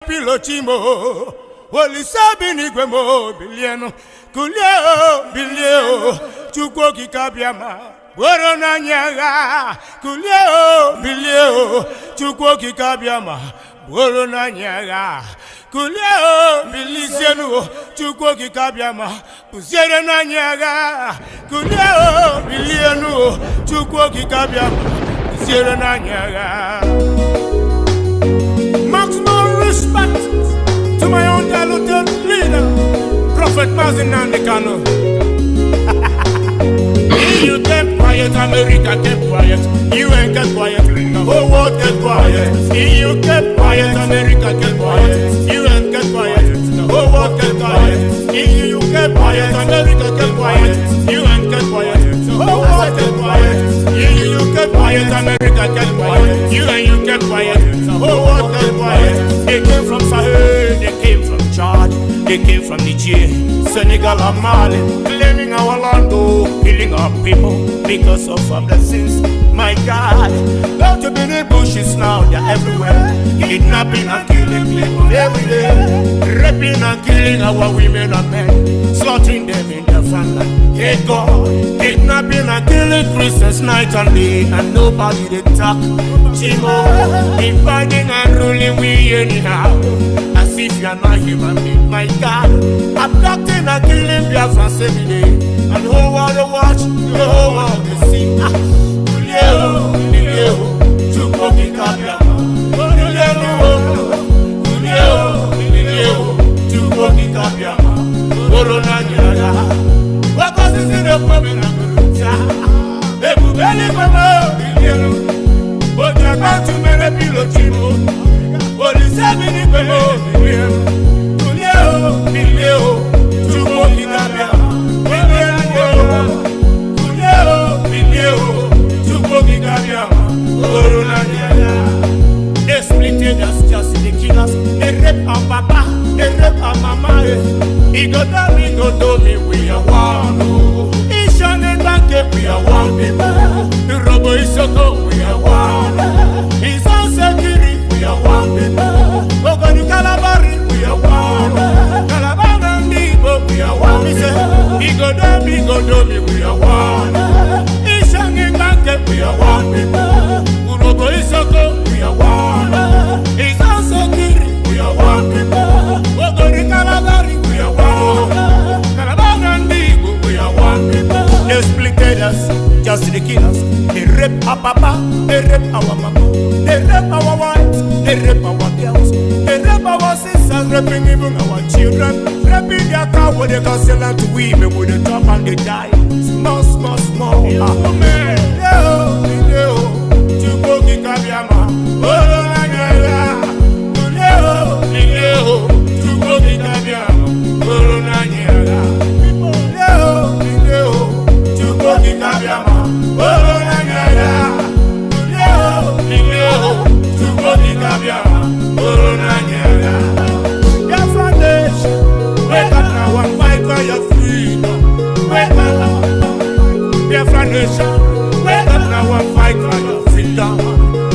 Pilochimo, Woli Sabini Gwemo, Biliano, Kulio, Bilio, Chukoki Kabiama, Borona Nyaga, Kulio, Bilio, Chukoki Kabiama, Borona Nyaga, Kulio, Bilisiano, Chukoki Kabiama, Pusiana Nyaga, Kulio, Biliano, Chukoki Kabiama, Pusiana Nyaga. Maximum respect to my own diluted leader, Prophet Mazin Nandekano. You kept quiet, America kept quiet. You ain't kept quiet, the whole world kept quiet. You kept quiet, America kept quiet. You ain't kept quiet, the whole world kept quiet. You kept quiet, America kept quiet. You ain't kept quiet, the whole world kept quiet. You kept quiet, America kept quiet. You kept quiet, the whole world kept quiet. They came from Sahel, they came from Chad, they came from Niger, Senegal and Mali, claiming our land, killing our people because of our blessings. My God, go to the bushes now, they're everywhere, kidnapping and killing people every day, raping and killing our women and men, slaughtering them in their family. Hey God, kidnapping and killing Christians night and day, and nobody they talk. Chimo, dividing and ruling we anyhow, as if you're not human being. My God, abducting and killing Biafrans every day, and the whole world to watch, the whole world to see. Julio, Julio, Chukoki Kabiama, Julio, Julio, Chukoki Kabiama, Corona Nyaga. What causes in the problem? Everybody come out, but you're about to make a Pilochimo. Woli Sabini Gwemo, Julio, Julio, Chukoki Kabiama, Julio, Chukoki Kabiama, Corona Nyaga. They splitted us just the killers. They rape our papa, they rape our mama. He go do me, we are one. He shone back, we are one people. The Robo Isoko, we are one. He's on security, we are one people. Ogoni Kalabari, we are one. Kalabana Nibo, we are one. He go do me, we are one. He's shone back, we are one people. Robo Isoko, we are one. He's on security, we are one people. Ogoni Kalabari, we are one. Kalabana Nibo, we are one people. They splitted us, just the killers. They rape our papa, they rape our mama, they rape our wives, they rape our girls, they rape our sisters, raping even our children, raping their car with the castle and to women with the top and they die. Small, small, small. Oh man, Chukoki Kabiama, oh Nanyala, Chukoki Kabiama, oh Nanyala, Chukoki Kabiama, oh Nanyala, Chukoki Kabiama, oh Nanyala. Biafrans, wake up now and fight for your freedom. Wake up, Biafrans, wake up now and fight for your freedom.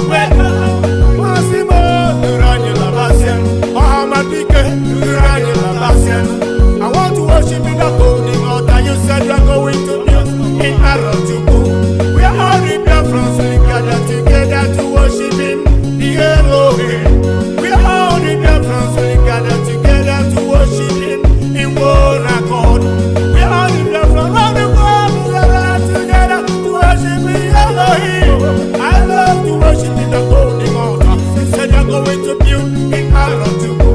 Wake up, Massimo, Duranyela Basien, Mohamadike, Duranyela Basien. I want to worship in the golden altar. You said you're going to build in Arajuku. We are all the Biafrans, we gather together to worship him, the Elohim. We are all the Biafrans, we gather together to worship him in one accord. We are all the Biafrans, all the world, we gather together to worship the Elohim. I love to worship in the golden altar. You said you're going to build in Arajuku.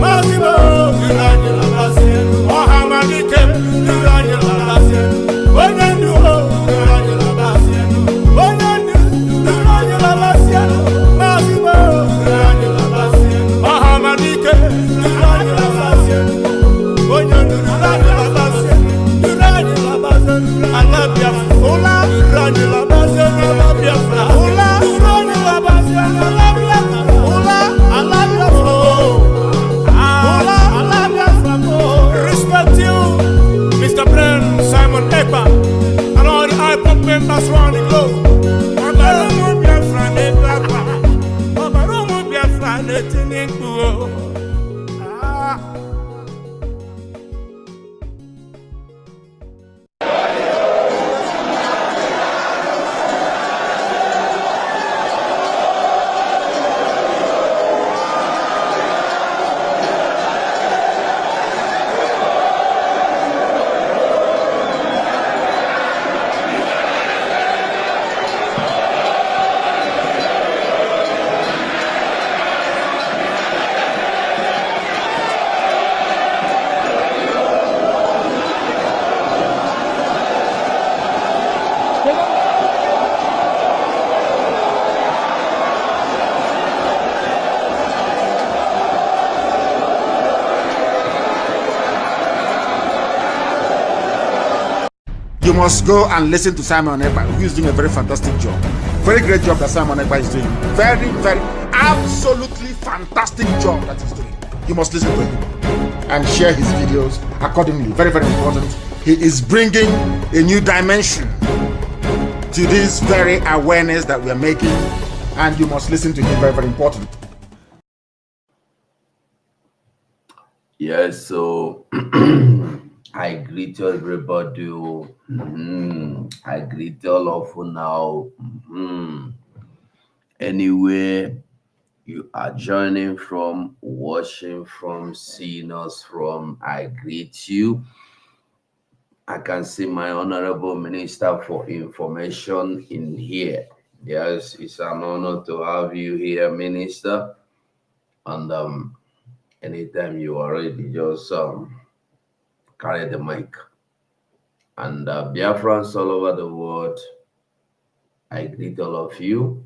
Massimo, Duranyela Basien, Mohamadike, Duranyela Basien. Duranyela Basien, Duranyela Basien, Massimo, Duranyela Basien, Mohamadike, Duranyela Basien, Duranyela Basien, Duranyela Basien. I love Biafra, Ola, Duranyela Basien, I love Biafra, Ola, Duranyela Basien, I love Biafra, Ola, I love Biafra. you must go and listen to Simon Ekpa, who is doing a very fantastic job. Very great job that Simon Ekpa is doing. Very, very, absolutely fantastic job that he's doing. You must listen to him and share his videos accordingly. Very, very important. He is bringing a new dimension to this very awareness that we are making, and you must listen to him. Very, very important. Yes, so I greet everybody. I greet all of you now. Anywhere you are joining from, watching from, seeing us from, I greet you. I can see my honorable minister for information in here. Yes, it's an honor to have you here, minister. And anytime you are ready, just carry the mic. And Biafrans all over the world, I greet all of you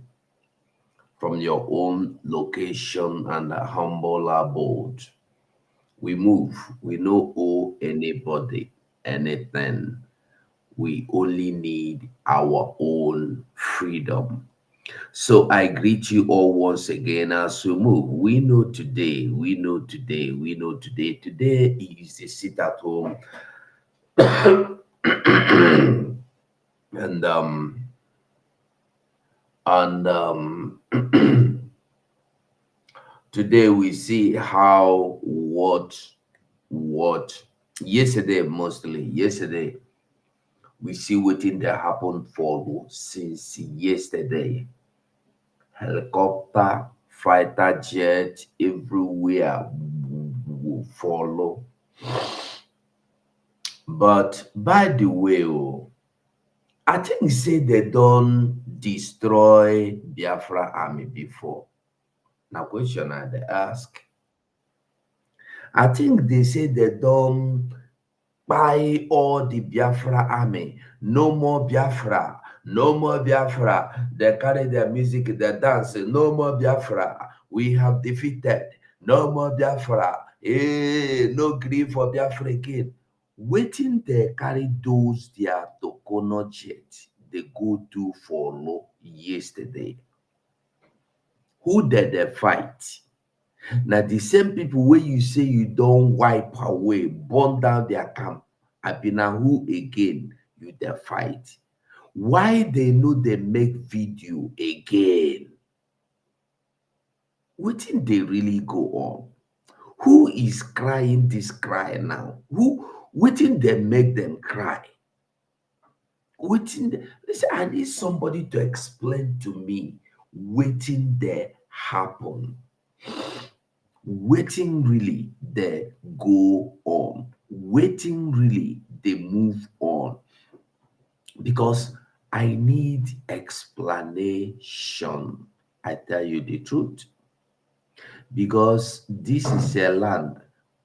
from your own location and humble abode. We move, we don't owe anybody anything. We only need our own freedom. So I greet you all once again as we move. We know today, today is the sit at home. and today we see how what yesterday we see wetin that happened for since yesterday. Helicopter, fighter jet, everywhere will follow. But by the way, I think say they don't destroy Biafra army before. Now question I dey ask. I think they say they don't buy all the Biafra army. No more Biafra. No more Biafra. They carry their music, they dance. No more Biafra. We have defeated. No more Biafra. No grief for Biafra again. Waiting they carry those their Tokono jet they go do follow yesterday. Who did they fight? Now the same people where you say you don't wipe away, burn down their camp, I be now who again you dey fight? Why they know they make video again? Wetin they really go on? Who is crying this cry now? Who wetin they make them cry? Listen, I need somebody to explain to me wetin they happen. Waiting really they go on, waiting really they move on, because I need explanation. I tell you the truth, because this is a land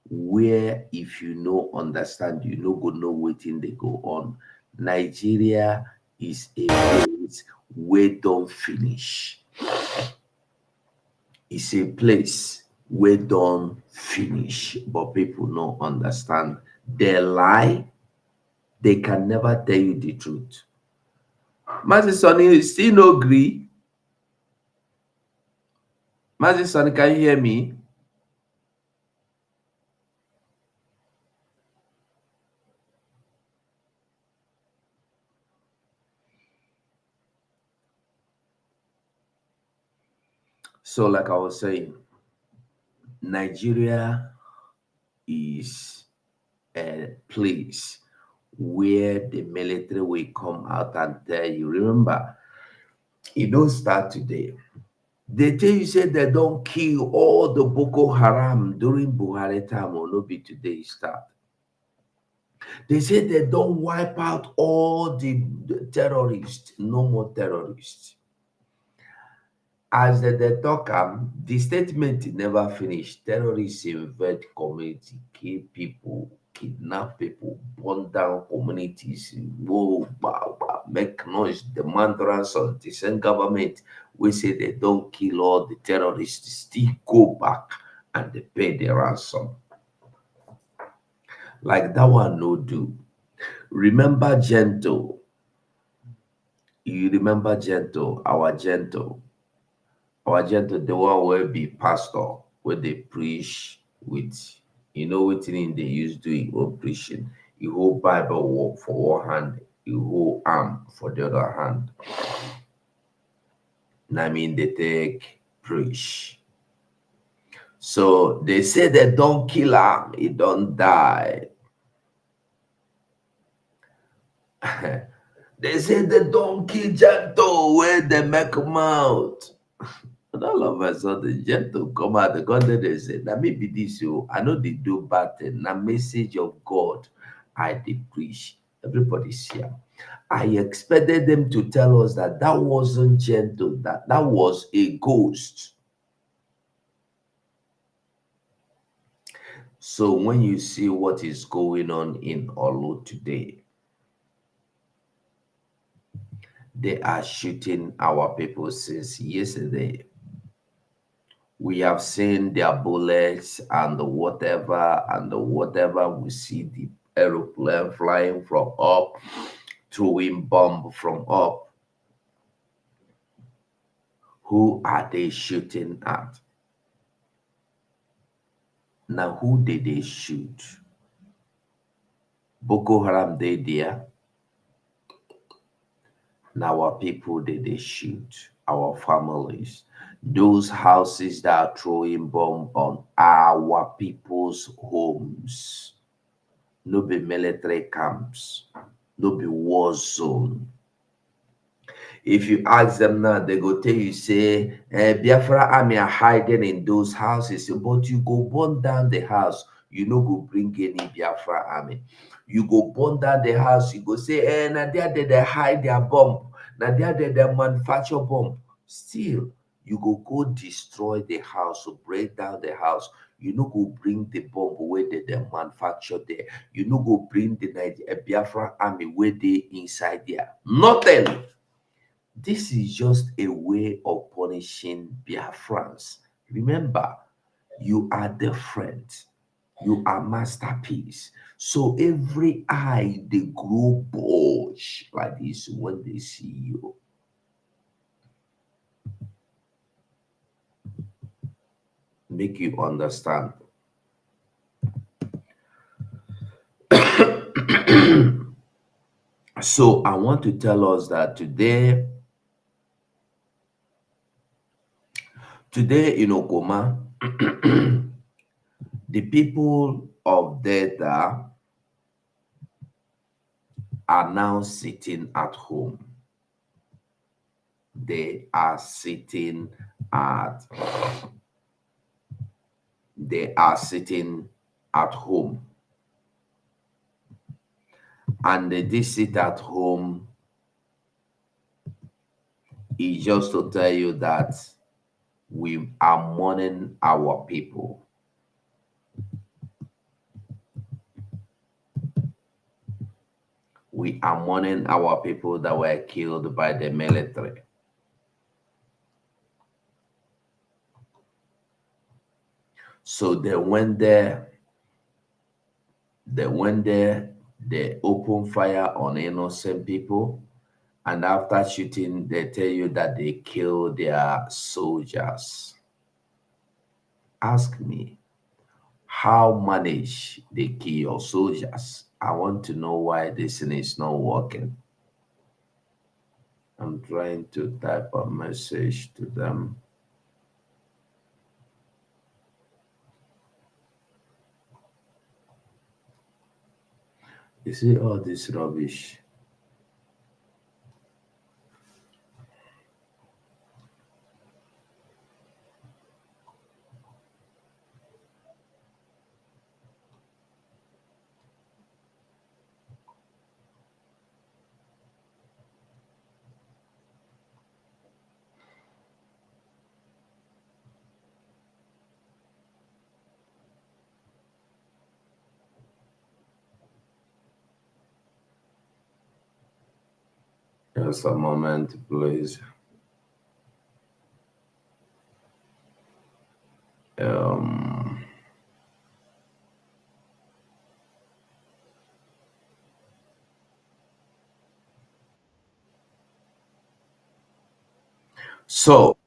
where if you no understand, you no go know waiting they go on. Nigeria is a place where don't finish. It's a place where don't finish, but people don't understand. They lie, they can never tell you the truth. Mazi Sonny still no agree. Mazi Sonny, can you hear me? So, like I was saying, Nigeria is a place where the military will come out and tell you. Remember, it don't start today. They tell you say they don't kill all the Boko Haram during Buhari time, or no be today start. They say they don't wipe out all the terrorists, no more terrorists. As they talk, the statement never finished. Terrorists invade community, kill people, kidnap people, burn down communities, make noise, demand ransom. The same government we say they don't kill all the terrorists, still go back and they pay the ransom. Like that one no do. Remember gentle. You remember gentle, our gentle, the one will be pastor, where they preach with, what thing they use doing or preaching. You hold Bible work for one hand, you hold arm for the other hand. And I mean, they take preach. So they say they don't kill him, he don't die. They say they don't kill gentle where they make him out. And all of a sudden, gentle come out the content they say, now maybe this you I know they do bad thing. Now message of God I dey preach. Everybody's here. I expected them to tell us that that wasn't gentle, that was a ghost. So when you see what is going on in Olu today, they are shooting our people since yesterday. We have seen their bullets and the whatever. We see the aeroplane flying from up, throwing bomb from up. Who are they shooting at? Now, who did they shoot? Boko Haram, they there. Now, our people did they shoot? Our families. Those houses that are throwing bomb on our people's homes. No be military camps. No be war zone. If you ask them now, they go tell you, say, Biafra army are hiding in those houses, but you go burn down the house, you no go bring any Biafra army. You go burn down the house, you go say, na there they hide their bomb, na there they manufacture bomb. Still, you go destroy the house, so break down the house. You no go bring the bomb where they manufacture there. You no go bring the Biafra army where they inside there. Nothing. This is just a way of punishing Biafrans. Remember, you are different. You are masterpiece. So every eye they grow bulge like this when they see you. Make you understand. So I want to tell us that today in Okoma, the people of Delta are now sitting at home. They are sitting at home, and they sit at home is just to tell you that we are mourning our people. We are mourning our people that were killed by the military. So they went there, they opened fire on innocent people, and after shooting, they tell you that they killed their soldiers. Ask me, how manage they kill your soldiers? I want to know why this thing is not working. I'm trying to type a message to them. You see all this rubbish. Just a moment, please. Um, So,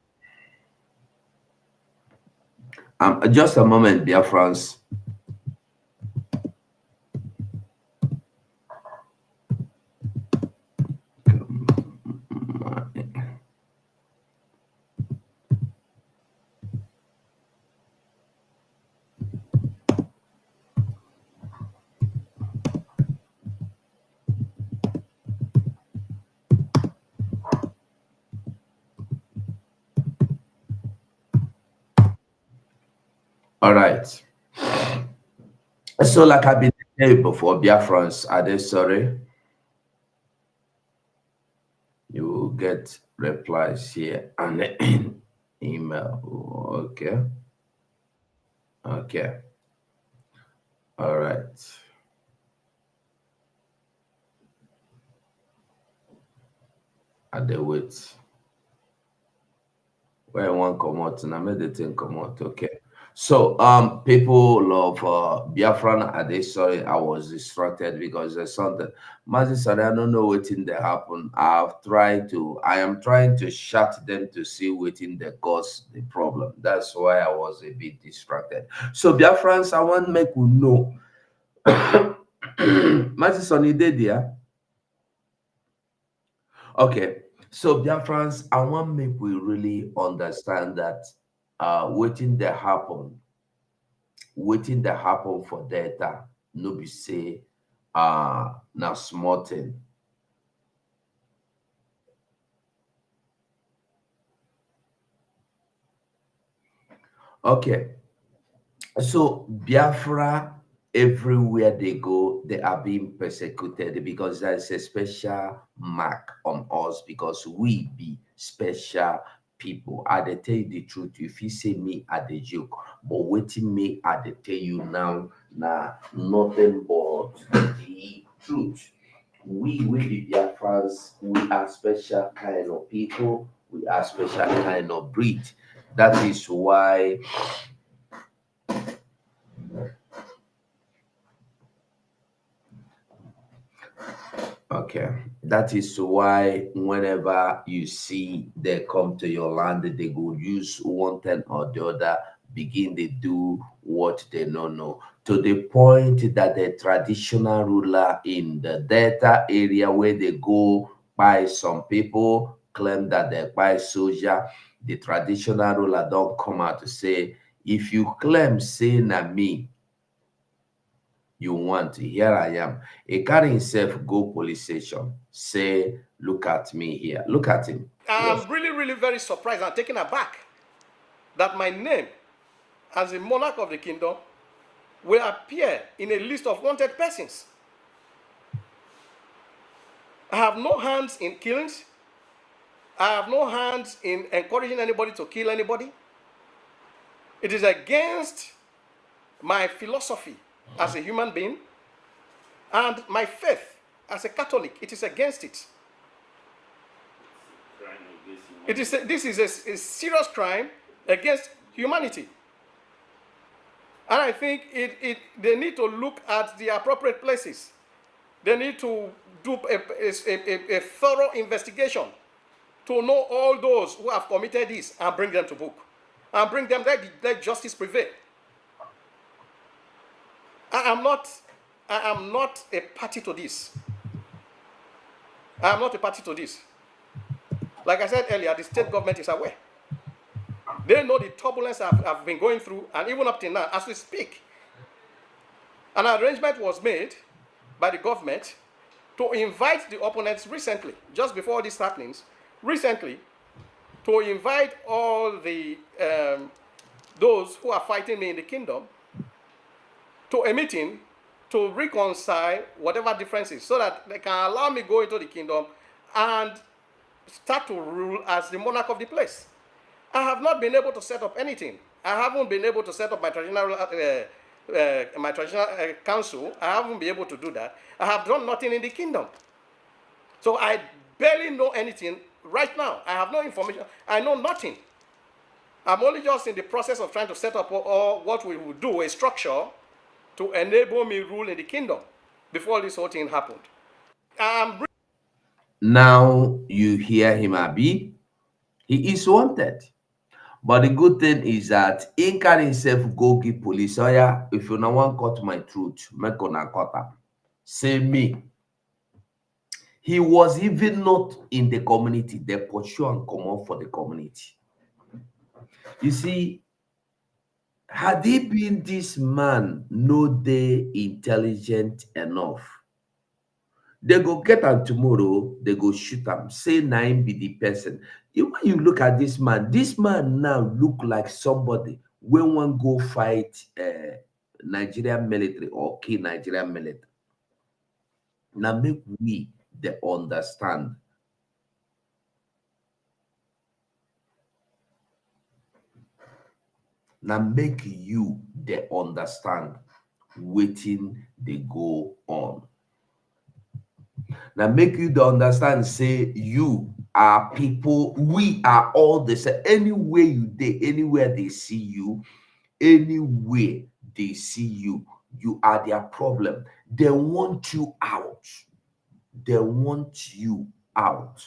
just a moment, Biafrans. All right. So, like I've been saying before, Biafrans, are they sorry? You will get replies here and email. Okay. Okay. All right. At the wait. Where one come out and I made the thing come out. Okay. So people of Biafran, are they sorry I was distracted because there's something. Mazi sorry, I don't know what in there happen. I am trying to shut them to see what in the cause the problem. That's why I was a bit distracted. So Biafrans, I want make you know. Mazi Sonny did there. Okay, so Biafrans, I want make we really understand that waiting that happen for data, no be say now small thing. Okay, so Biafra, everywhere they go, they are being persecuted because there's a special mark on us because we be special people. I dey tell you the truth. If you say me at the joke, but waiting me I dey tell you now, nothing but the truth. We the Biafrans, we are special kind of people. We are special kind of breed. That is why. Okay, that is why whenever you see they come to your land, they go use one thing or the other, begin they do what they don't know. To the point that the traditional ruler in the Delta area where they go by some people claim that they buy soldier, the traditional ruler don't come out to say, if you claim say na me, you want. Here I am. He carry himself go police station. Say, look at me here. Look at him. I'm really, really very surprised and taken aback that my name as a monarch of the kingdom will appear in a list of wanted persons. I have no hands in killings. I have no hands in encouraging anybody to kill anybody. It is against my philosophy as a human being and my faith as a Catholic. It is against it. This is a serious crime against humanity. And I think they need to look at the appropriate places. They need to do a thorough investigation to know all those who have committed this and bring them to book. And bring them, let justice prevail. I am not a party to this. I am not a party to this. Like I said earlier, the state government is aware. They know the turbulence I've been going through, and even up till now, as we speak, an arrangement was made by the government to invite the opponents recently, just before these happenings, recently, to invite all the those who are fighting me in the kingdom to a meeting to reconcile whatever differences so that they can allow me go into the kingdom and start to rule as the monarch of the place. I have not been able to set up anything. I haven't been able to set up my traditional council. I haven't been able to do that. I have done nothing in the kingdom. So I barely know anything right now. I have no information. I know nothing. I'm only just in the process of trying to set up what we will do, a structure to enable me rule in the kingdom before this whole thing happened. Now you hear him, Abi. He is wanted. But the good thing is that he carry himself go give police. Oh yeah, if you no wan cut my throat, make una cut am. Say me. He was even not in the community. They pursue and comot for the community. You see, had he been this man no dey intelligent enough, they go get am tomorrow, they go shoot am, say na him be the person. When you look at this man now look like somebody wey wan go fight Nigerian military or kill Nigerian military. Na make we dey understand. Na make you dey understand wetin dey go on. Now make you to understand, say you are people, we are all the same. Anywhere you dey, anywhere they see you, anywhere they see you, you are their problem. They want you out. They want you out.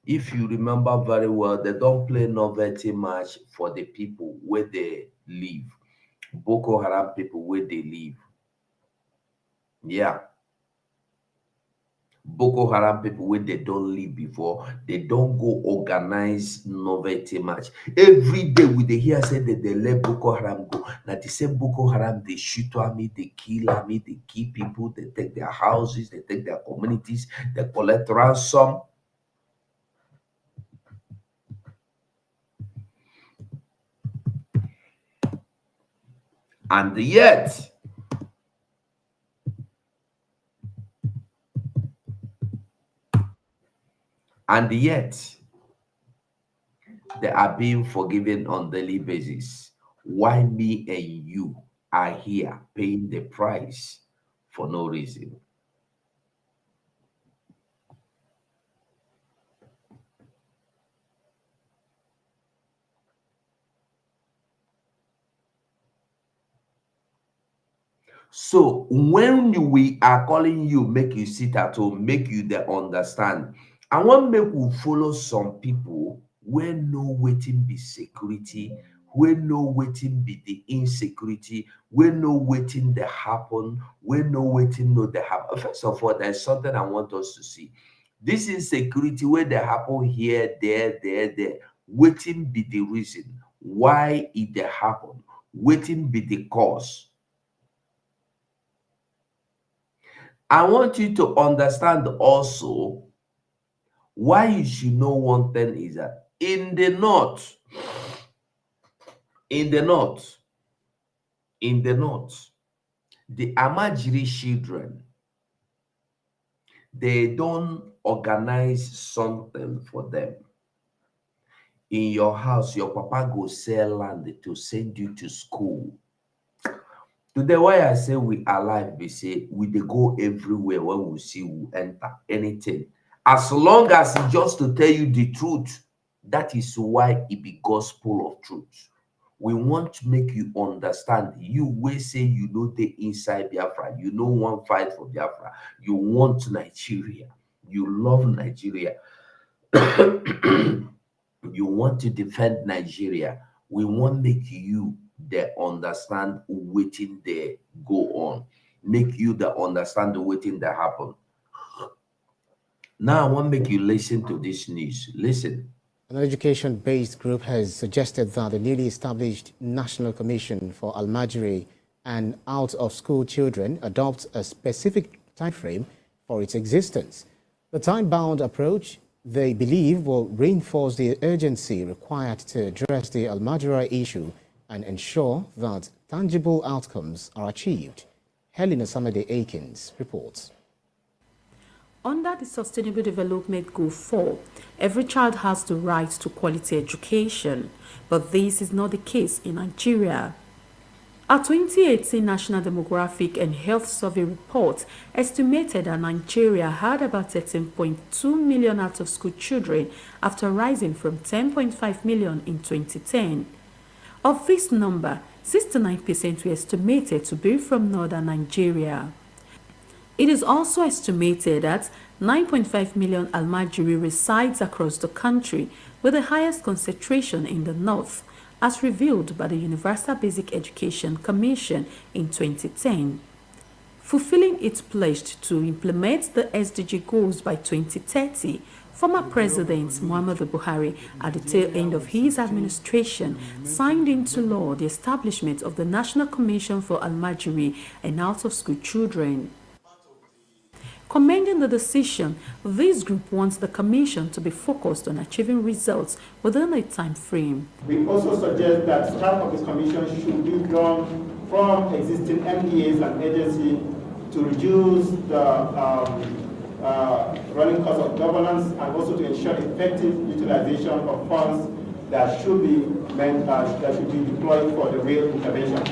If you remember very well, they don't play novelty match for the people where they live. Boko Haram people where they live. Yeah. Boko Haram people where they don't live before, they don't go organize novelty match. Every day we they hear say that they let Boko Haram go. Now the same Boko Haram, they shoot army, they kill army, they kill people, they take their houses, they take their communities, they collect ransom. And yet, they are being forgiven on daily basis. Why me and you are here paying the price for no reason? So when we are calling you, make you sit at home, make you dey understand. I want make we follow some people wey know wetin be security, wey know wetin be the insecurity, wey know wetin dey happen, wey know wetin no dey happen. First of all, there's something I want us to see. This insecurity wey dey happen here, there, wetin be the reason why it dey happen? Wetin be the cause? I want you to understand also why you should know one thing is that in the north, the Amajiri children, they don't organize something for them. In your house, your papa go sell land to send you to school. Today, why I say we alive, we say we dey go everywhere when we see we enter anything. As long as it's just to tell you the truth, that is why it be gospel of truth. We want to make you understand. You will say you know the inside Biafra, you know one fight for Biafra, you want Nigeria, you love Nigeria, you want to defend Nigeria. We want to make you they understand wetin they go on, make you the understand the wetin that happen. Now I want to make you listen to this news. Listen. An education-based group has suggested that the newly established National Commission for Almajiri and out-of-school children adopt a specific time frame for its existence. The time-bound approach, they believe, will reinforce the urgency required to address the Almajiri issue and ensure that tangible outcomes are achieved. Helena Samade Akins reports. Under the Sustainable Development Goal 4, every child has the right to quality education, but this is not the case in Nigeria. A 2018 National Demographic and Health Survey report estimated that Nigeria had about 13.2 million out-of-school children after rising from 10.5 million in 2010. Of this number, 69% were estimated to be from northern Nigeria. It is also estimated that 9.5 million Almajiri resides across the country, with the highest concentration in the north, as revealed by the Universal Basic Education Commission in 2010. Fulfilling its pledge to implement the SDG goals by 2030, former President Muhammadu Buhari, at the tail end of his administration, signed into law the establishment of the National Commission for Almajiri and Out-of-School Children. Commending the decision, this group wants the Commission to be focused on achieving results within a time frame. We also suggest that staff of the Commission should be drawn from existing MDAs and agencies to reduce the running cost of governance and also to ensure effective utilization of funds that should be deployed for the real intervention.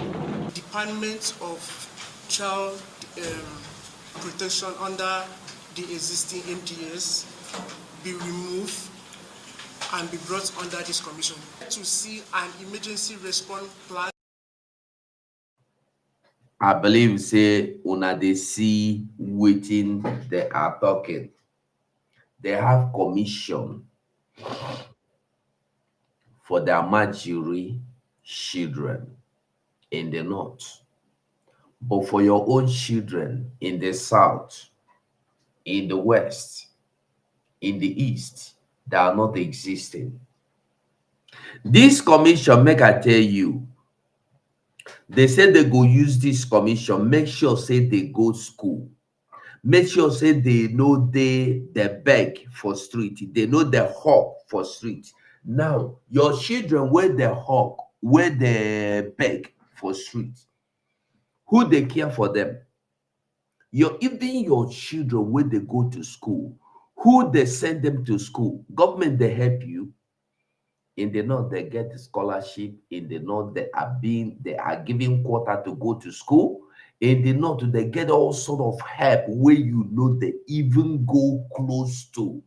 Department of Child Protection under the existing MDAs be removed and be brought under this commission to see an emergency response plan. I believe say una they see waiting they are talking. They have commission for their Almajiri children in the north. But for your own children in the south, in the west, in the east, they are not existing. This commission, make I tell you, they said they go use this commission, make sure say they go school. Make sure say they know they beg for street, they know the hawk for street. Now, your children where the hawk, where they beg for street, who they care for them? Even your children when they go to school, who they send them to school? Government they help you. In the north, they get the scholarship. In the north, they are giving quota to go to school. In the north, they get all sort of help where you know they even go close to.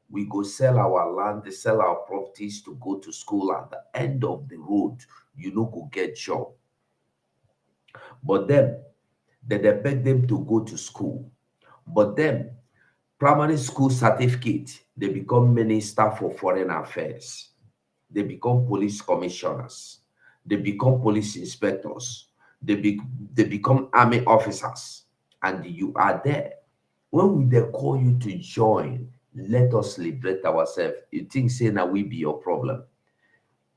We go sell our land, they sell our properties to go to school. At the end of the road, you know, go get job. But then, they beg them to go to school. But then, primary school certificate, they become minister for foreign affairs. They become police commissioners. They become police inspectors. They become army officers. And you are there. When we they call you to join, let us liberate ourselves. You think say now we be your problem.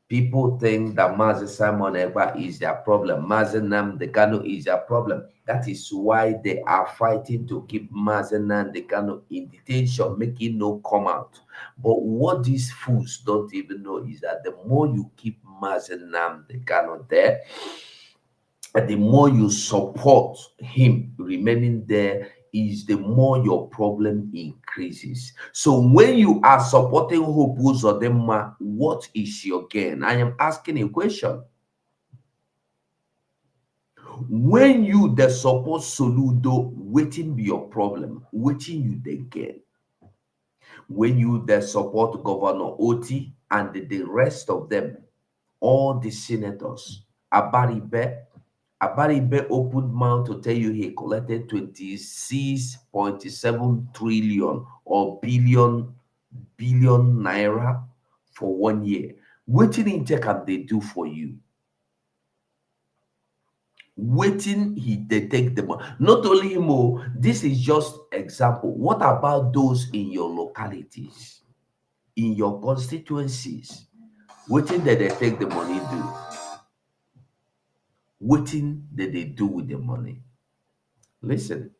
People think that Mazi Simon Ekpa is their problem. Mazi Nnamdi Kanu is their problem. That is why they are fighting to keep Mazi Nnamdi Kanu in detention, making no come out. But what these fools don't even know is that the more you keep Mazi Nnamdi Kanu there, and the more you support him remaining there, is the more your problem increases. So when you are supporting Hope Uzodinma, what is your gain? I am asking a question. When you the support Soludo, waiting be your problem, waiting you the gain. When you the support Governor Oti and the rest of them, all the senators, Abaribe opened mouth to tell you he collected 26.7 trillion or billion naira for 1 year. What in take can they do for you? Waiting they take the money. Not only more, this is just example. What about those in your localities, in your constituencies? Waiting that they take the money do? Waiting that they do with the money? Listen,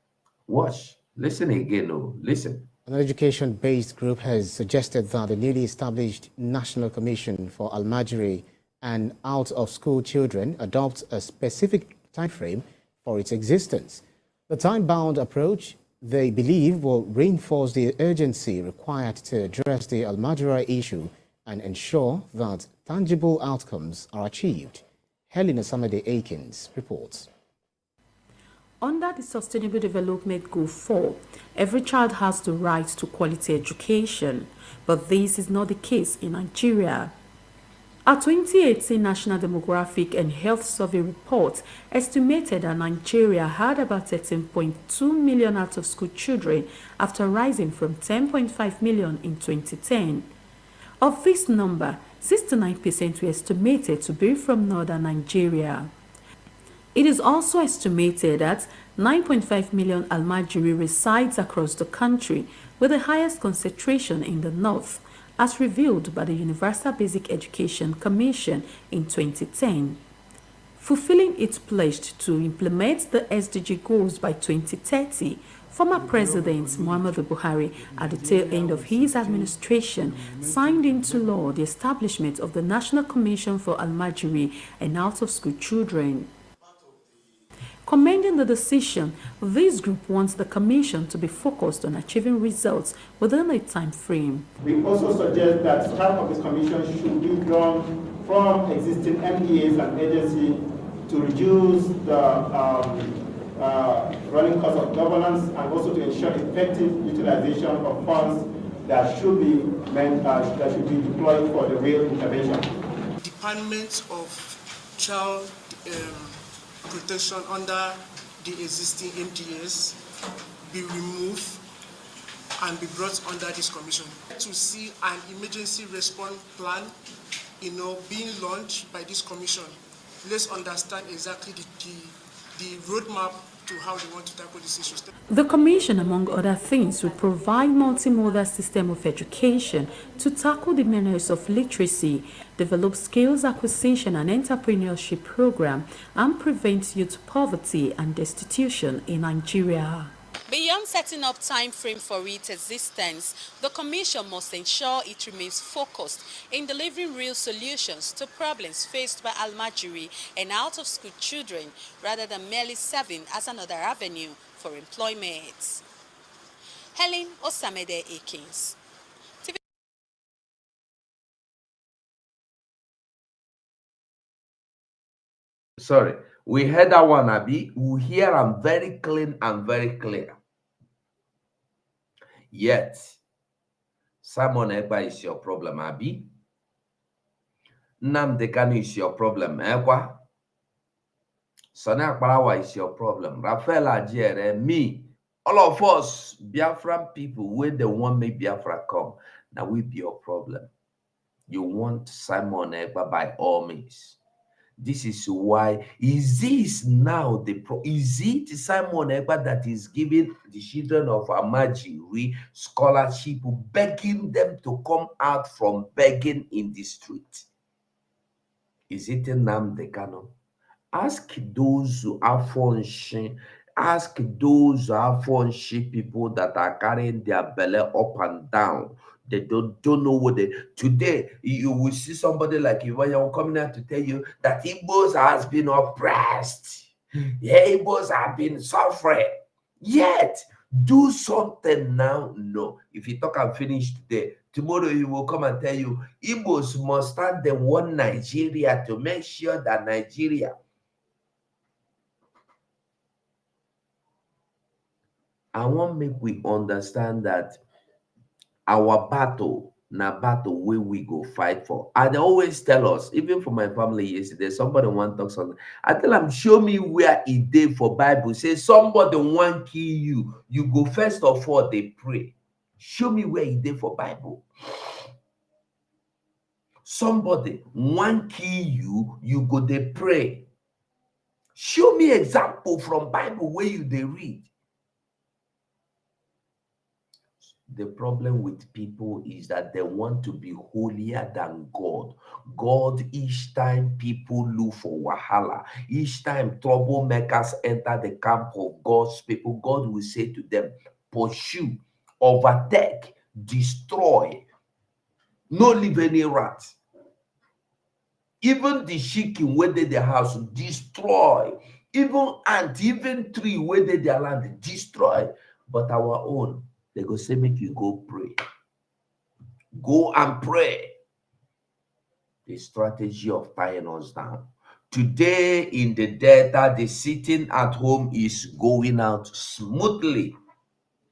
watch, listen again. Oh, listen. An education-based group has suggested that the newly established National Commission for Almajiri and Out-of-School Children adopt a specific time frame for its existence. The time-bound approach, they believe, will reinforce the urgency required to address the Almajiri issue and ensure that tangible outcomes are achieved. Helena Samade Akins reports. Under the Sustainable Development Goal 4, every child has the right to quality education, but this is not the case in Nigeria. A 2018 National Demographic and Health Survey report estimated that Nigeria had about 13.2 million out-of-school children after rising from 10.5 million in 2010. Of this number, 69% were estimated to be from northern Nigeria. It is also estimated that 9.5 million Almajiri resides across the country, with the highest concentration in the north, as revealed by the Universal Basic Education Commission in 2010. Fulfilling its pledge to implement the SDG goals by 2030, former President Muhammadu Buhari, at the tail end of his administration, signed into law the establishment of the National Commission for Almajiri and Out-of-School Children. Commending the decision, this group wants the Commission to be focused on achieving results within a time frame. We also suggest that staff of the Commission should be drawn from existing MDAs and agencies to reduce the running cost of governance and also to ensure effective utilization of funds that should be deployed for the real intervention. Department of Child Protection under the existing MDAs be removed and be brought under this commission. To see an emergency response plan, being launched by this commission. Let's understand exactly the roadmap to how they want to tackle this issue. The Commission, among other things, will provide multimodal system of education to tackle the menace of literacy, develop skills acquisition and entrepreneurship program, and prevent youth poverty and destitution in Nigeria. Beyond setting up time frame for its existence, the Commission must ensure it remains focused in delivering real solutions to problems faced by Almajiri and out-of-school children, rather than merely serving as another avenue for employment. Helen Osamede Akins. Sorry, we heard that one, Abi. We hear them very clean and very clear. Yet, Simon Ekpa is your problem, Abi. Nnamdi Kanu is your problem, Ekwa. Sani Akparawa is your problem. Raphael Ajere, me, all of us, Biafran people, where they want me Biafra come, now we be your problem. You want Simon Ekpa by all means. This is why, is this now is it Simon Ekpa that is giving the children of Almajiri scholarship, begging them to come out from begging in the street? Is it Nnamdi Kanu? Ask those Afonshi, people that are carrying their belly up and down. They don't know what they. Today, you will see somebody like Ivanya coming out to tell you that Igbos has been oppressed. Yeah, Igbos have been suffering. Yet, do something now. No. If you talk and finish today, tomorrow he will come and tell you Igbos must stand in one Nigeria to make sure that Nigeria. I want make we understand that our battle, na battle where we go fight for. And they always tell us, even for my family yesterday, somebody want to talk something. I tell them, show me where it did for Bible. Say somebody want kill you. You go first of all, they pray. Show me where it did for Bible. Somebody want kill you, you go they pray. Show me example from Bible where you they read. The problem with people is that they want to be holier than God. God, each time people look for wahala, each time troublemakers enter the camp of God's people, God will say to them, pursue, overtake, destroy, no leave any rat. Even the chicken where they their house, destroy. Even ant, even tree where they their land, destroy. But our own, they go say, make you go pray. Go and pray. The strategy of tying us down. Today in the Delta, the sitting at home is going out smoothly.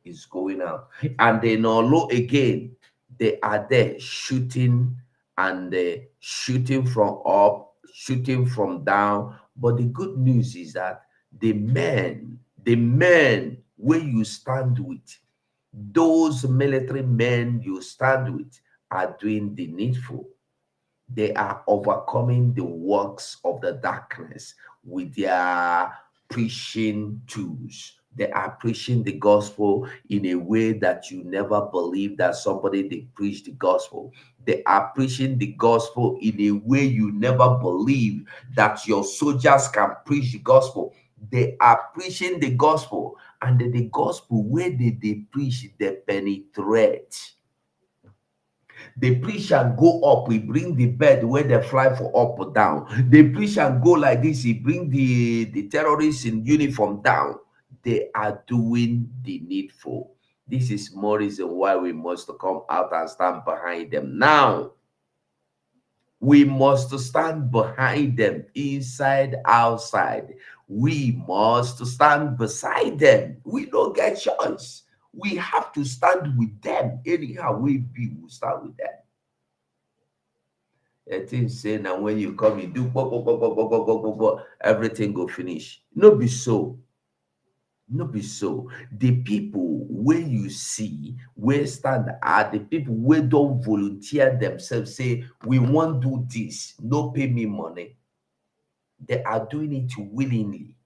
It's going out. And then Olo again, they are there shooting and shooting from up, shooting from down. But the good news is that the men where you stand with, those military men you stand with, are doing the needful. They are overcoming the works of the darkness with their preaching tools. They are preaching the gospel in a way that you never believed that somebody they preach the gospel. They are preaching the gospel in a way you never believed that your soldiers can preach the gospel. They are preaching the gospel, and the gospel where they preach, they penetrate. The preach and go up, we bring the bird where they fly for up or down. The preach and go like this, he bring the terrorists in uniform down. They are doing the needful. This is more reason why we must come out and stand behind them. Now, we must stand behind them, inside, outside. We must stand beside them. We don't get choice. We have to stand with them. Anyhow we be, we stand with them. I think saying that when you come, you do everything go finish. No be so. No be so. The people where you see, where stand are the people where don't volunteer themselves, say, we won't do this, no pay me money. They are doing it willingly.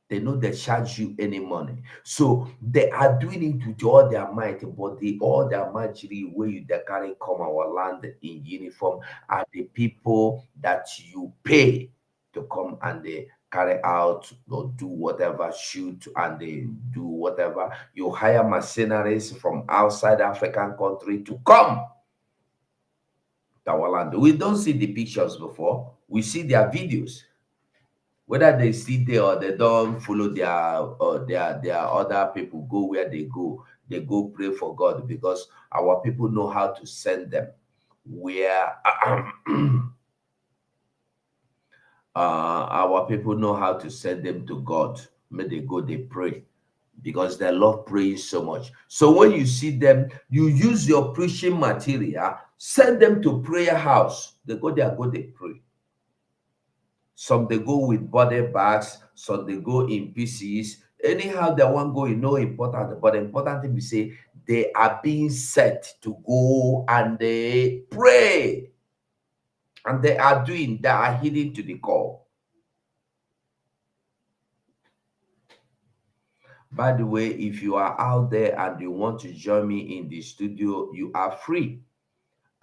They know they charge you any money. So they are doing it with all their might, but all their mastery where you they carry come our land in uniform are the people that you pay to come and they carry out or do whatever, shoot and they do whatever. You hire mercenaries from outside African country to come to our land. We don't see the pictures before. We see their videos. Whether they sit there or they don't follow their other people go where they go pray for God, because our people know how to send them where our people know how to send them to God. May they go, they pray, because they love praying so much. So when you see them, you use your preaching material, send them to prayer house. They go there, they pray. Some they go with body bags, some they go in pieces. Anyhow, they won't go, no important. But the important thing we say, they are being set to go and they pray. And they are heeding to the call. By the way, if you are out there and you want to join me in the studio, you are free.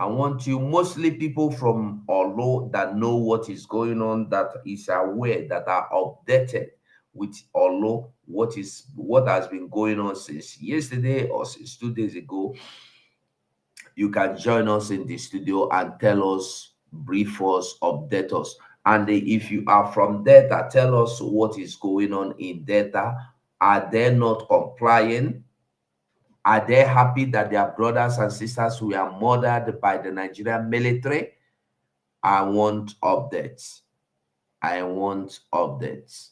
I want you, mostly people from Olo that know what is going on, that is aware, that are updated with Olo, what has been going on since yesterday or since 2 days ago. You can join us in the studio and tell us, brief us, update us. And if you are from Delta, tell us what is going on in Delta. Are they not complying? Are they happy that their brothers and sisters were murdered by the Nigerian military? I want updates. I want updates.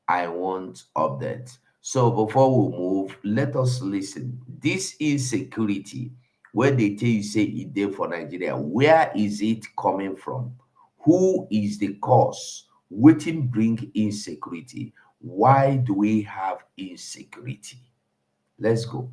I want updates. So before we move, let us listen. This insecurity, where they tell you say it there for Nigeria, where is it coming from? Who is the cause? What bring insecurity? Why do we have insecurity? Let's go.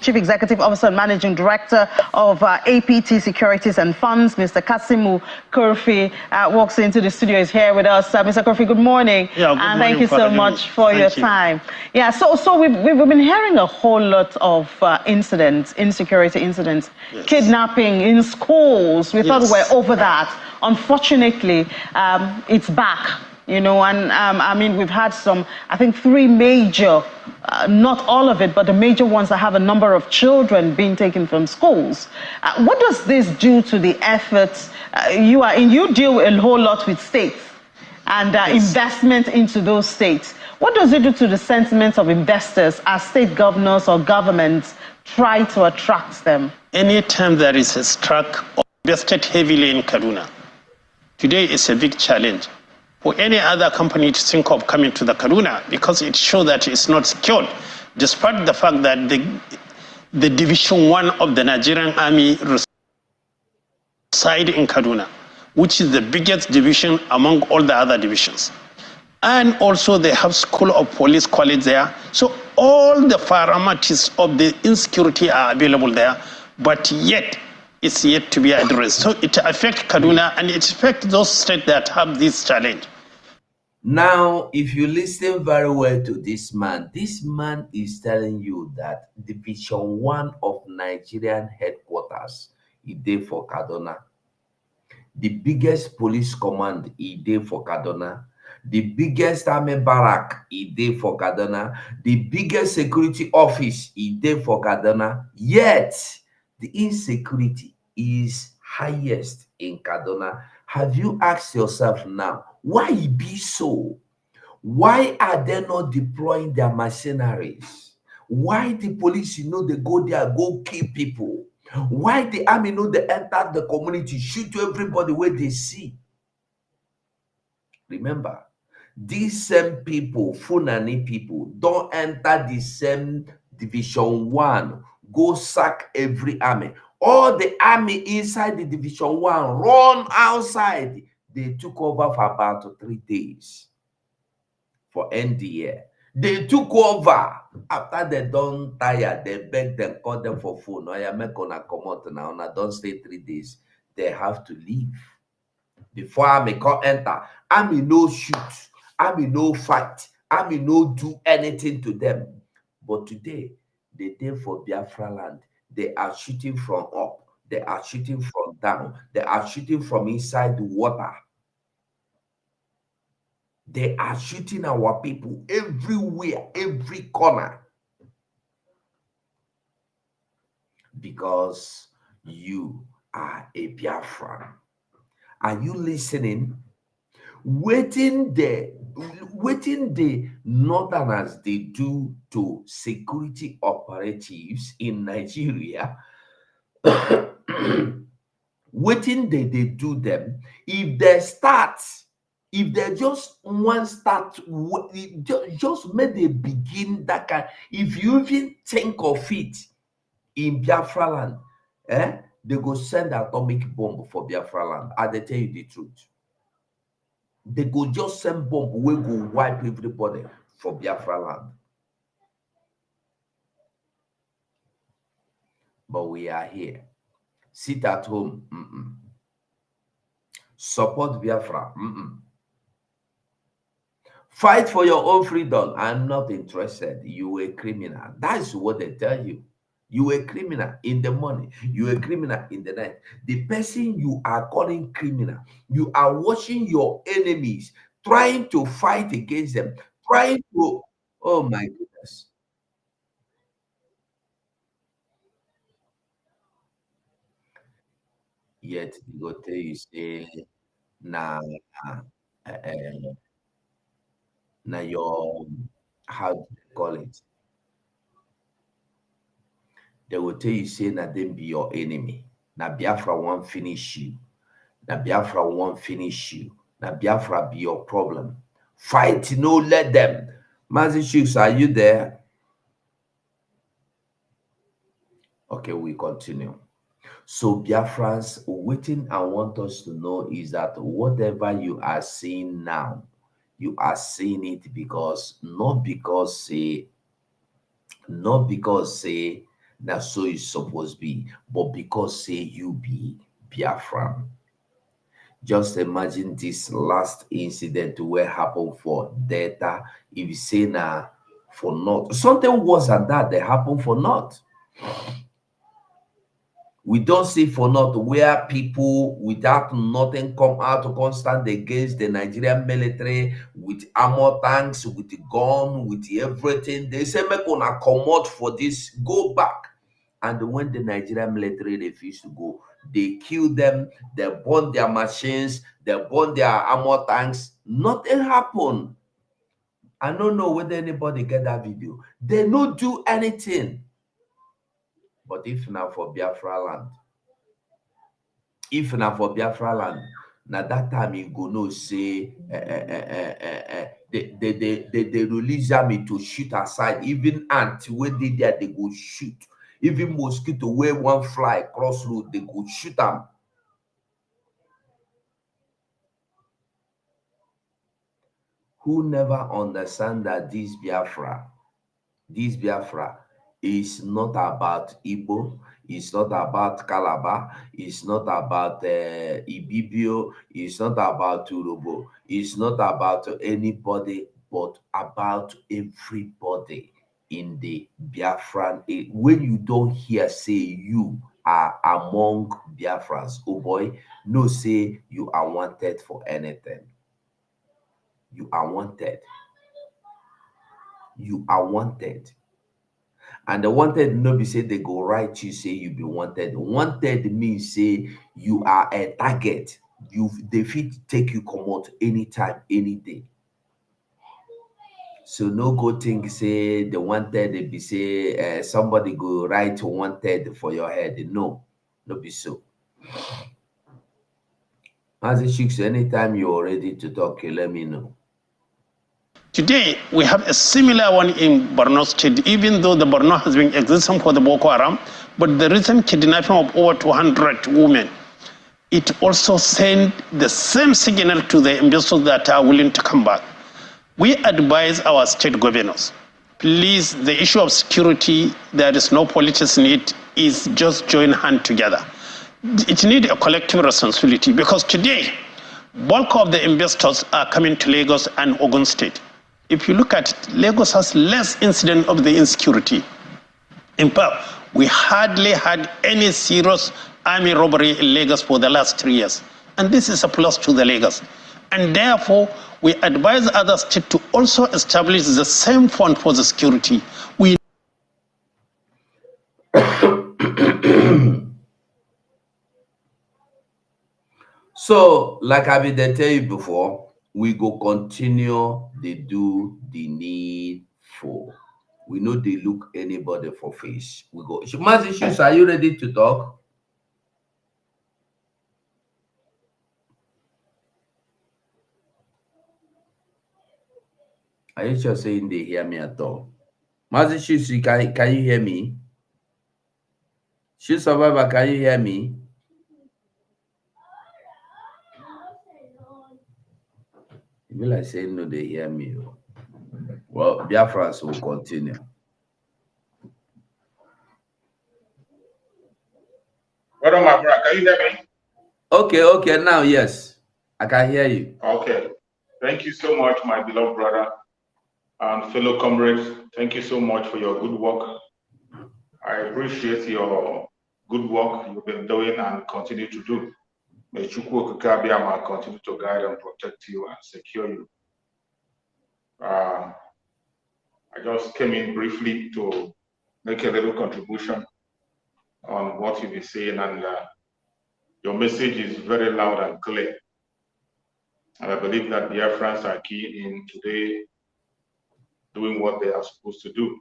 Chief Executive Officer and Managing Director of APT Securities and Funds, Mr. Kasimu Kurfi, walks into the studio, is here with us. Mr. Kurfi, good morning. Yeah, good and morning, thank you so much for your time. Yeah, so we've been hearing a whole lot of incidents, insecurity incidents, yes. Kidnapping in schools. We thought we were over that. Unfortunately, it's back. You know, and I mean, we've had some, I think 3 major, not all of it, but the major ones that have a number of children being taken from schools. What does this do to the efforts? You deal a whole lot with states and investment into those states. What does it do to the sentiments of investors as state governors or governments try to attract them? Anytime there is a struck or invested heavily in Kaduna, today is a big challenge for any other company to think of coming to the Kaduna, because it shows that it's not secured, despite the fact that the Division 1 of the Nigerian Army reside in Kaduna, which is the biggest division among all the other divisions. And also they have School of Police College there. So all the parameters of the insecurity are available there, but yet it's yet to be addressed. So it affects Kaduna and it affects those states that have this challenge. Now, if you listen very well to this man is telling you that Division 1 of Nigerian headquarters is there for Kaduna. The biggest police command is there for Kaduna. The biggest army barrack is there for Kaduna. The biggest security office is there for Kaduna. Yet, the insecurity is highest in Kaduna. Have you asked yourself now, why it be so? Why are they not deploying their mercenaries? Why the police, they go there, go kill people? Why the army, they enter the community, shoot everybody where they see? Remember, these same people, Funani people, don't enter the same Division 1, go sack every army. All the army inside the Division 1 run outside. They took over for about 3 days for NDA. They took over. After they don't tire, they beg them, call them for phone. I am gonna come out now. And I don't stay 3 days. They have to leave. Before army come enter, army no shoot, army no fight, army no do anything to them. But today, they there for Biafra land. They are shooting from up. They are shooting from down. They are shooting from inside the water. They are shooting our people everywhere, every corner. Because you are a Biafran. Are you listening? Waiting the northerners they do to security operatives in Nigeria. Waiting they do them. If they just one start, just make they begin that kind. If you even think of it in Biafra land, they go send atomic bomb for Biafra land. I they tell you the truth. They go just send bomb, we go wipe everybody for Biafra land. But we are here. Sit at home. Support Biafra. Fight for your own freedom. I'm not interested. You a criminal. That's what they tell you. You a criminal in the morning. You a criminal in the night. The person you are calling criminal, you are watching your enemies, trying to fight against them, trying to, oh my goodness. Yet they go tell you say, nah, now your, how do you call it? They will tell you say that them be your enemy. Now Biafra won't finish you. Now Biafra won't finish you. Now Biafra be your problem. Fight, no, let them. Mazi Chiefs, are you there? Okay, we continue. So Biafrans, waiting I want us to know is that whatever you are seeing now, you are seeing it because not because say that's so it's supposed to be, but because say you be Biafran. Just imagine this last incident where happened for Delta. If you say now for North, something worse than that, they happen for North. We don't see for North where people without nothing come out to stand against the Nigerian military with armor tanks, with the gun, with everything. They say, make una come out for this, go back. And when the Nigerian military refused to go, they kill them, they burn their machines, they burn their armor tanks. Nothing happened. I don't know whether anybody get that video. They don't do anything. But if now for Biafra land, now that time you go no say they release army to shoot aside. Even ant when they there, they go shoot. Even mosquito where one fly cross road, they go shoot them. who never understand that this Biafra is not about Igbo, it's not about Calabar, it's not about Ibibio, it's not about Urobo, it's not about anybody, but about everybody in the Biafran. When you don't hear say you are among Biafrans, oh boy, no say you are wanted for anything. You are wanted. You are wanted. And the wanted no be say they go write you say you be wanted. Wanted means say you are a target. They fit take you come out anytime, any day. So no go think say the wanted they be say somebody go write wanted for your head. No be so. As it shooks, anytime you're ready to talk, you let me know. Today, we have a similar one in Borno State, even though the Borno has been existing for the Boko Haram, but the recent kidnapping of over 200 women, it also sent the same signal to the investors that are willing to come back. We advise our state governors, please, the issue of security, there is no politics in it, is just join hands together. It needs a collective responsibility because today, bulk of the investors are coming to Lagos and Ogun State. If you look at it, Lagos has less incident of the insecurity. In fact, we hardly had any serious army robbery in Lagos for the last 3 years. And this is a plus to the Lagos. And therefore, we advise other states to also establish the same fund for the security. So, like I been tell you before, we go continue they do the needful. We know they look anybody for face. We go. Shumazi Shoes, are you ready to talk? Are you sure saying they hear me at all? Mazi Shoes, can you hear me? Shoe Survivor, can you hear me? It be like saying no, they hear me. Well, Biafrans will continue. What on my brother? Can you hear me? Okay, now yes. I can hear you. Okay. Thank you so much, my beloved brother and fellow comrades. Thank you so much for your good work. I appreciate your good work you've been doing and continue to do. May Chukwu Okike Abiyama continue to guide and protect you and secure you. I just came in briefly to make a little contribution on what you've been saying, and your message is very loud and clear. And I believe that the Biafrans are key in today doing what they are supposed to do.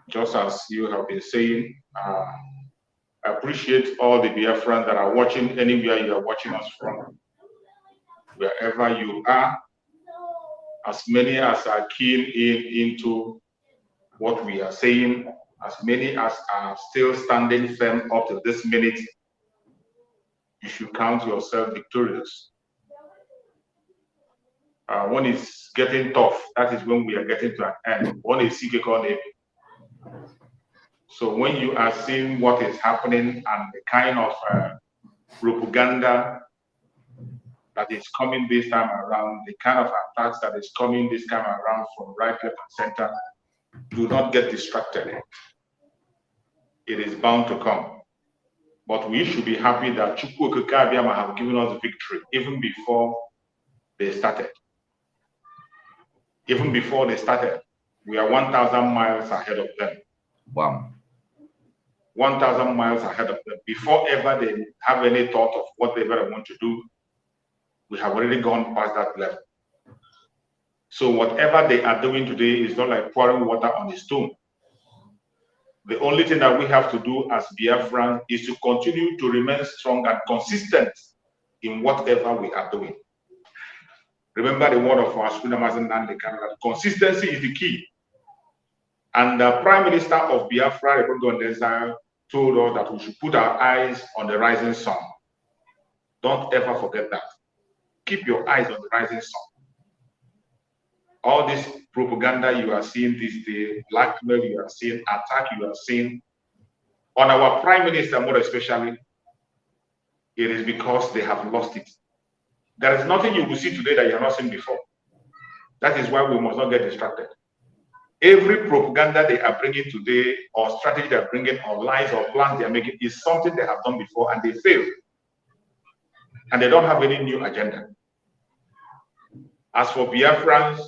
Just as you have been saying, I appreciate all the Biafrans that are watching anywhere you are watching us from, wherever you are, as many as are keen into what we are saying, as many as are still standing firm up to this minute, you should count yourself victorious. When it's getting tough, that is when we are getting to an end. One is Sikekone. So when you are seeing what is happening and the kind of propaganda that is coming this time around, the kind of attacks that is coming this time around from right, left, and center, do not get distracted. It is bound to come. But we should be happy that Chukwu Okike Abiyama have given us victory even before they started. Even before they started, we are 1,000 miles ahead of them. Wow. 1,000 miles ahead of them. Before ever they have any thought of what they ever want to do, we have already gone past that level. So whatever they are doing today is not like pouring water on a stone. The only thing that we have to do as Biafran is to continue to remain strong and consistent in whatever we are doing. Remember the word of our Supreme Nandi Canada. Consistency is the key. And the Prime Minister of Biafra, told us that we should put our eyes on the rising sun. Don't ever forget that. Keep your eyes on the rising sun. All this propaganda you are seeing this day, blackmail you are seeing, attack you are seeing, on our prime minister more especially, it is because they have lost it. There is nothing you will see today that you have not seen before. That is why we must not get distracted. Every propaganda they are bringing today, or strategy they are bringing, or lies or plans they are making, is something they have done before and they failed. And they don't have any new agenda. As for Biafrans,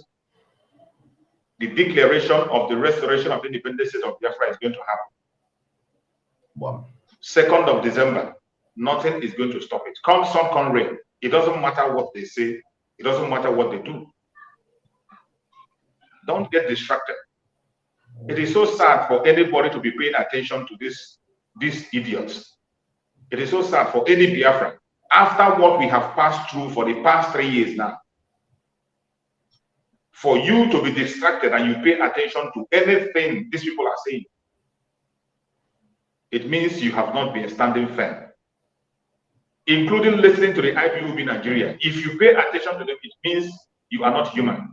the declaration of the restoration of the independent state of Biafra is going to happen. Wow. 2nd of December, nothing is going to stop it. Come sun, come rain. It doesn't matter what they say. It doesn't matter what they do. Don't get distracted. It is so sad for anybody to be paying attention to these idiots. It is so sad for any Biafran. After what we have passed through for the past 3 years now, for you to be distracted and you pay attention to anything these people are saying, it means you have not been standing firm, including listening to the IPOB Nigeria. If you pay attention to them, it means you are not human.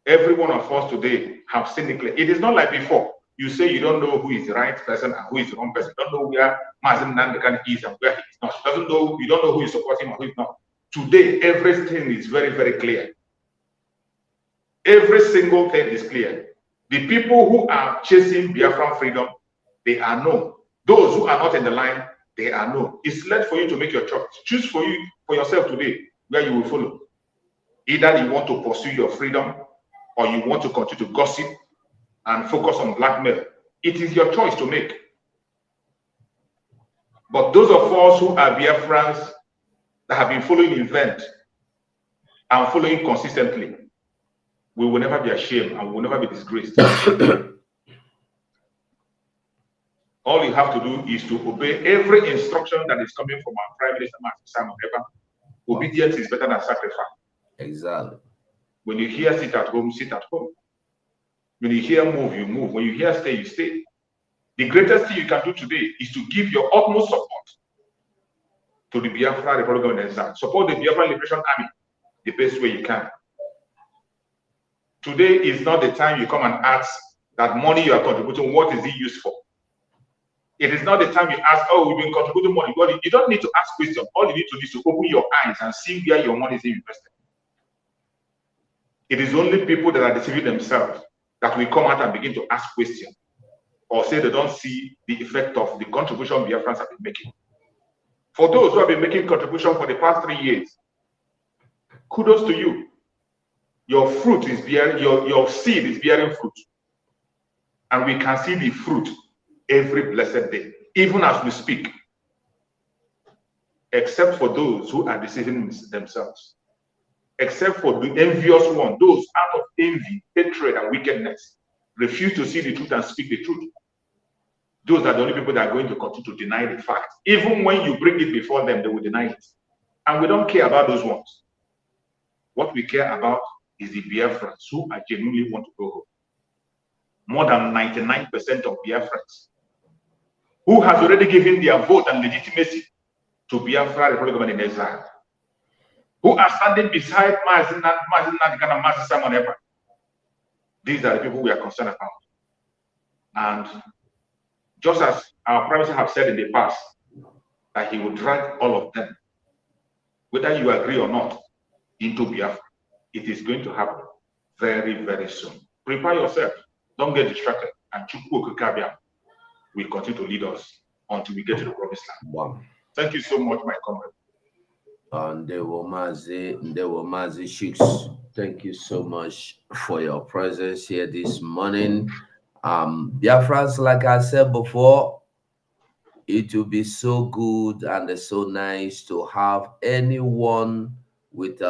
Every one of us today have seen it clear. It is not like before. You say you don't know who is the right person and who is the wrong person. You don't know where Mazen Nandekan is and where he is not. You don't know who is supporting or who is not. Today, everything is very, very clear. Every single thing is clear. The people who are chasing Biafran freedom, they are known. Those who are not in the line, they are known. It's left for you to make your choice. Choose for yourself today where you will follow. Either you want to pursue your freedom or you want to continue to gossip and focus on blackmail. It is your choice to make. But those of us who are Biafrans that have been following event and following consistently, we will never be ashamed and we will never be disgraced. All you have to do is to obey every instruction that is coming from our Prime Minister, Simon Eber. Obedience is better than sacrifice. Exactly. When you hear sit at home, sit at home. When you hear move, you move. When you hear stay, you stay. The greatest thing you can do today is to give your utmost support to the Biafra Republic of Exile. Support the Biafra Liberation Army the best way you can. Today is not the time you come and ask that money you are contributing, what is it used for? It is not the time you ask, oh, we've been contributing money. Well, you don't need to ask questions. All you need to do is to open your eyes and see where your money is invested. It is only people that are deceiving themselves that will come out and begin to ask questions or say they don't see the effect of the contribution Biafrans have been making. For those who have been making contribution for the past 3 years, kudos to you. Your fruit is bearing, your seed is bearing fruit. And we can see the fruit every blessed day, even as we speak. Except for those who are deceiving themselves. Except for the envious one, those out of envy, hatred, and wickedness, refuse to see the truth and speak the truth. Those are the only people that are going to continue to deny the fact. Even when you bring it before them, they will deny it. And we don't care about those ones. What we care about is the Biafrans who are genuinely want to go home. More than 99% of Biafrans who has already given their vote and legitimacy to Biafra Republic of Exile, who are standing beside Mazen Nandekan and Mazen Simon Ekpa. These are the people we are concerned about. And just as our Prime Minister have said in the past, that he will drag all of them, whether you agree or not, into Biafra. It is going to happen very, very soon. Prepare yourself. Don't get distracted. And Chukwu Okikabia will continue to lead us until we get to the promised land. Wow. Thank you so much, my comrade. Ndewo Shiks, thank you so much for your presence here this morning. Biafrans, like I said before, it will be so good and so nice to have anyone with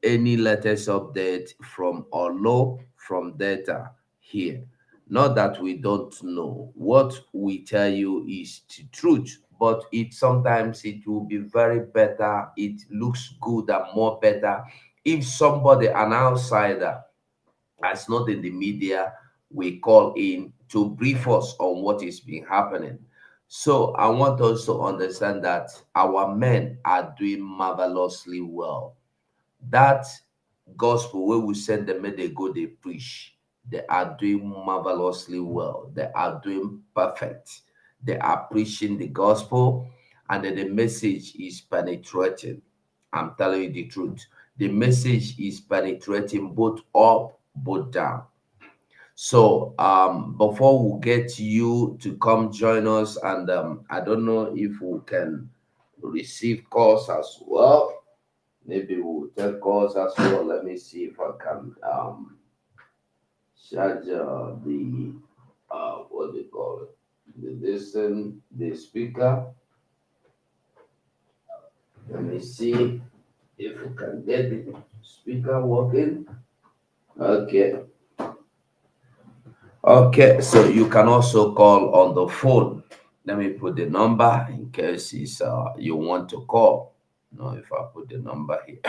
any latest update from Olo, from data here. Not that we don't know. What we tell you is the truth, but sometimes it will be very better. It looks good and more better if somebody, an outsider, that's not in the media, we call in to brief us on what is been happening. So I want us to understand that our men are doing marvelously well. that gospel where we send them, they go, they preach. They are doing marvelously well. They are doing perfect. They are preaching the gospel, and then the message is penetrating. I'm telling you the truth. The message is penetrating both up, both down. So before we get you to come join us, and I don't know if we can receive calls as well. Maybe we'll take calls as well. Let me see if I can charge the what do you call it? The speaker. Let me see if we can get the speaker working. Okay. Okay, so you can also call on the phone. Let me put the number in case it's you want to call. No, if I put the number here.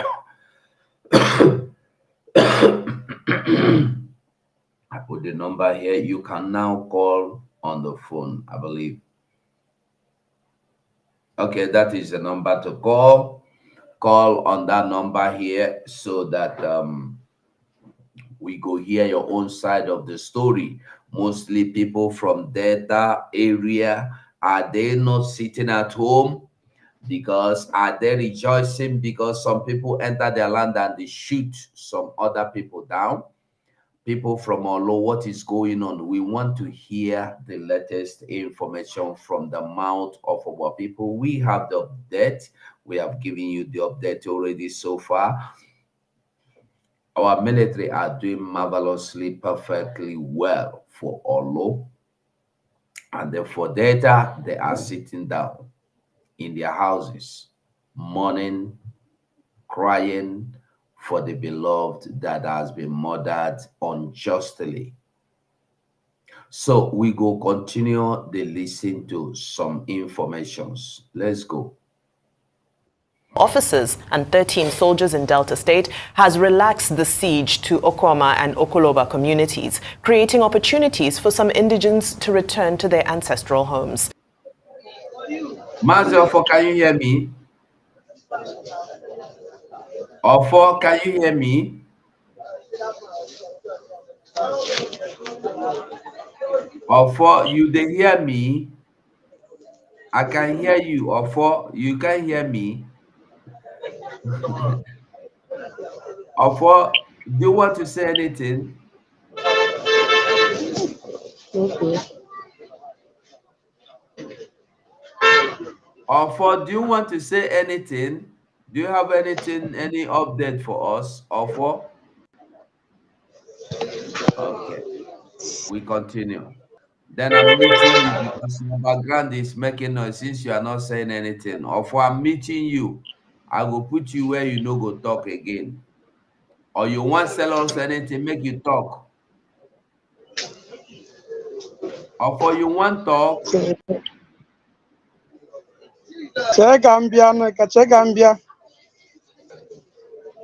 I put the number here. You can now call on the phone, I believe. Okay, that is the number to call. Call on that number here so that we go hear your own side of the story. Mostly people from Delta area, are they not sitting at home? Because are they rejoicing because some people enter their land and they shoot some other people down? People from Olo, what is going on? We want to hear the latest information from the mouth of our people. We have the update. We have given you the update already so far. Our military are doing marvelously, perfectly well for Olo. And then for Delta, they are sitting down in their houses, mourning, crying for the beloved that has been murdered unjustly. So we go continue the listen to some informations. Let's go. Officers and 13 soldiers in Delta State has relaxed the siege to Okwama and Okoloba communities, creating opportunities for some indigents to return to their ancestral homes. Mazi Ofo, can you hear me? Ofo, can you hear me? Ofo, you dey hear me? I can hear you. Ofo, you can hear me? Ofo, do you want to say anything? Okay. Ofo, do you want to say anything? Do you have anything, any update for us, Ofo? Okay, we continue. Then I'm meeting you because your background is making noise since you are not saying anything. Ofo, I'm meeting you. I will put you where you no go talk again. Or you want to sell us anything, make you talk. Ofo, you want talk?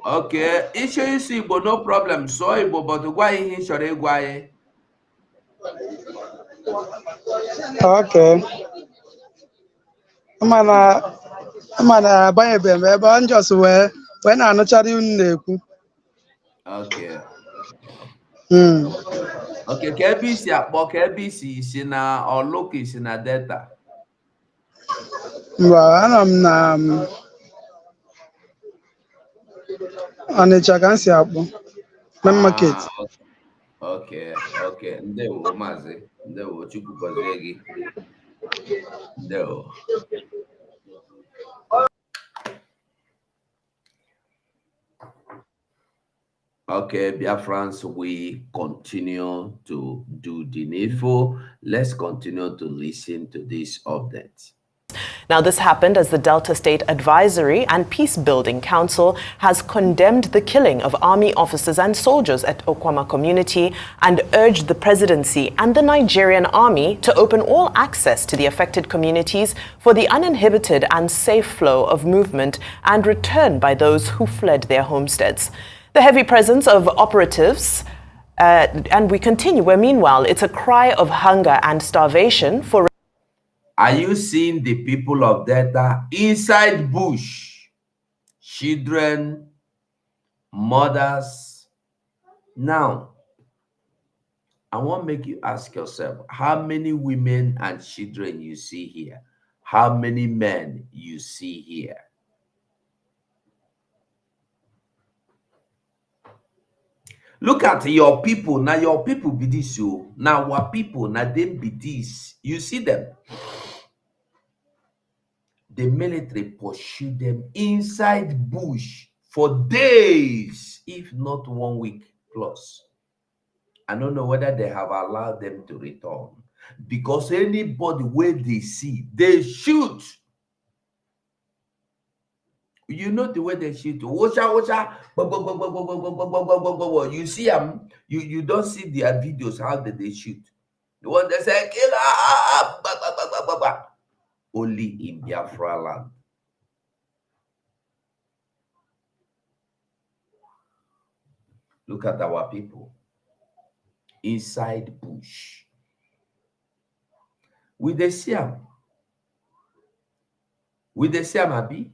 Okay, issue is Igbo, no problem. So Igbo, but why he should Igwaye? Okay. Mana abanyebe m ebe m just wee na-anụchara unu na-ekwu. Okay. Hmm. Okay, ka ebe isi akpọ, ka ebe isi na Oluka isi na Delta. Mba, anọ m na Ọnịcha ka m si akpọ. Main market. Okay, okay. Ndewo, Mazi. Ndewo, Chukwu gọzie gị. Ndewo. Okay, Biafrans, we continue to do the needful. Let's continue to listen to this update. Now, this happened as the Delta State Advisory and Peace Building Council has condemned the killing of army officers and soldiers at Okwama community and urged the presidency and the Nigerian army to open all access to the affected communities for the uninhibited and safe flow of movement and return by those who fled their homesteads. The heavy presence of operatives and we continue where meanwhile it's a cry of hunger and starvation for. Are you seeing the people of Delta inside bush? Children, mothers. Now, I want to make you ask yourself, how many women and children you see here? How many men you see here? Look at your people. Now your people be this. You now our people, now them be this. You see them. The military pursue them inside bush for days, if not 1 week plus. I don't know whether they have allowed them to return, because anybody where they see, they shoot. You know the way they shoot. Watch out. You see them, you don't see their videos how they shoot. The one they say kill only in Biafra land. Look at our people inside bush. With the Siam, Abi.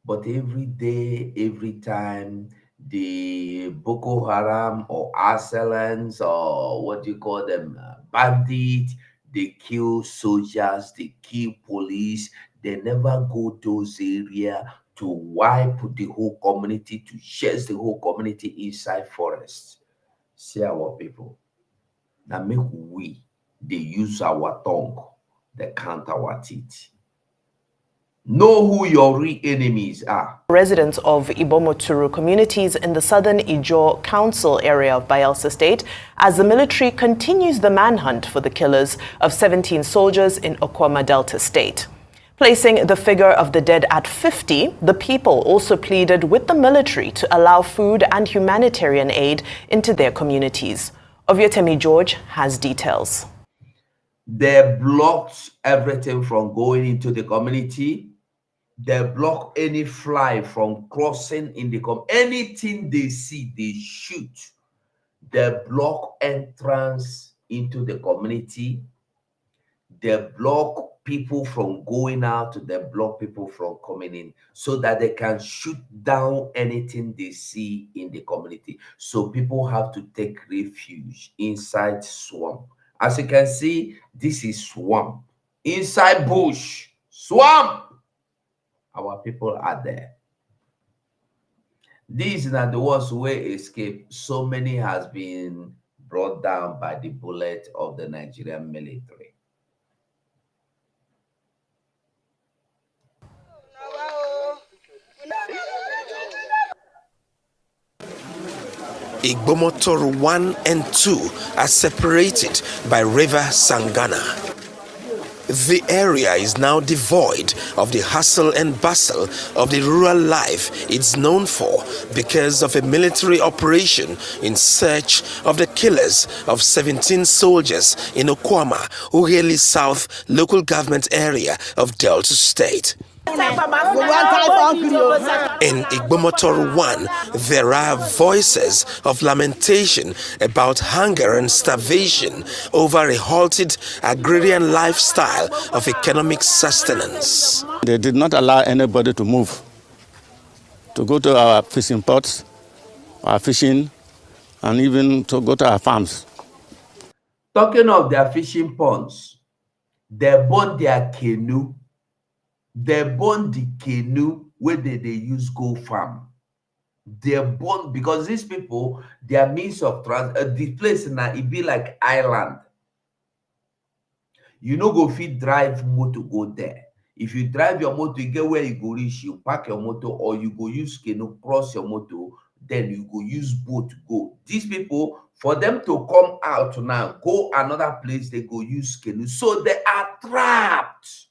But every day, every time, the Boko Haram or Arcelans or what do you call them, bandits, they kill soldiers, they kill police. They never go those areas to wipe the whole community, to chase the whole community inside forests. See our people. Now make they use our tongue, they count our teeth. Know who your real enemies are. Residents of Ibomoturu communities in the southern Ijo Council area of Bayelsa State, as the military continues the manhunt for the killers of 17 soldiers in Okwama Delta State. Placing the figure of the dead at 50, the people also pleaded with the military to allow food and humanitarian aid into their communities. Oviotemi George has details. They blocked everything from going into the community. They block any fly from crossing in the anything they see, they shoot. They block entrance into the community. They block people from going out. They block people from coming in, so that they can shoot down anything they see in the community. So people have to take refuge inside swamp. As you can see, this is swamp. Inside bush, swamp. Our people are there. These are the ones who escaped. So many has been brought down by the bullet of the Nigerian military. Igbomotor 1 and 2 are separated by River Sangana. The area is now devoid of the hustle and bustle of the rural life it's known for because of a military operation in search of the killers of 17 soldiers in Okwama, Uheli South local government area of Delta State. In Igbomotor 1, there are voices of lamentation about hunger and starvation over a halted agrarian lifestyle of economic sustenance. They did not allow anybody to move, to go to our fishing ports, our fishing, and even to go to our farms. Talking of their fishing ponds, they burn their canoe. They burn the canoe where they use go farm. They burn because these people, their means of transport, the place now it be like island. You no go fit drive motor go there. If you drive your motor, you get where you go reach, you park your motor, or you go use canoe cross your motor, then you go use boat to go. These people, for them to come out now, go another place, they go use canoe. So they are trapped.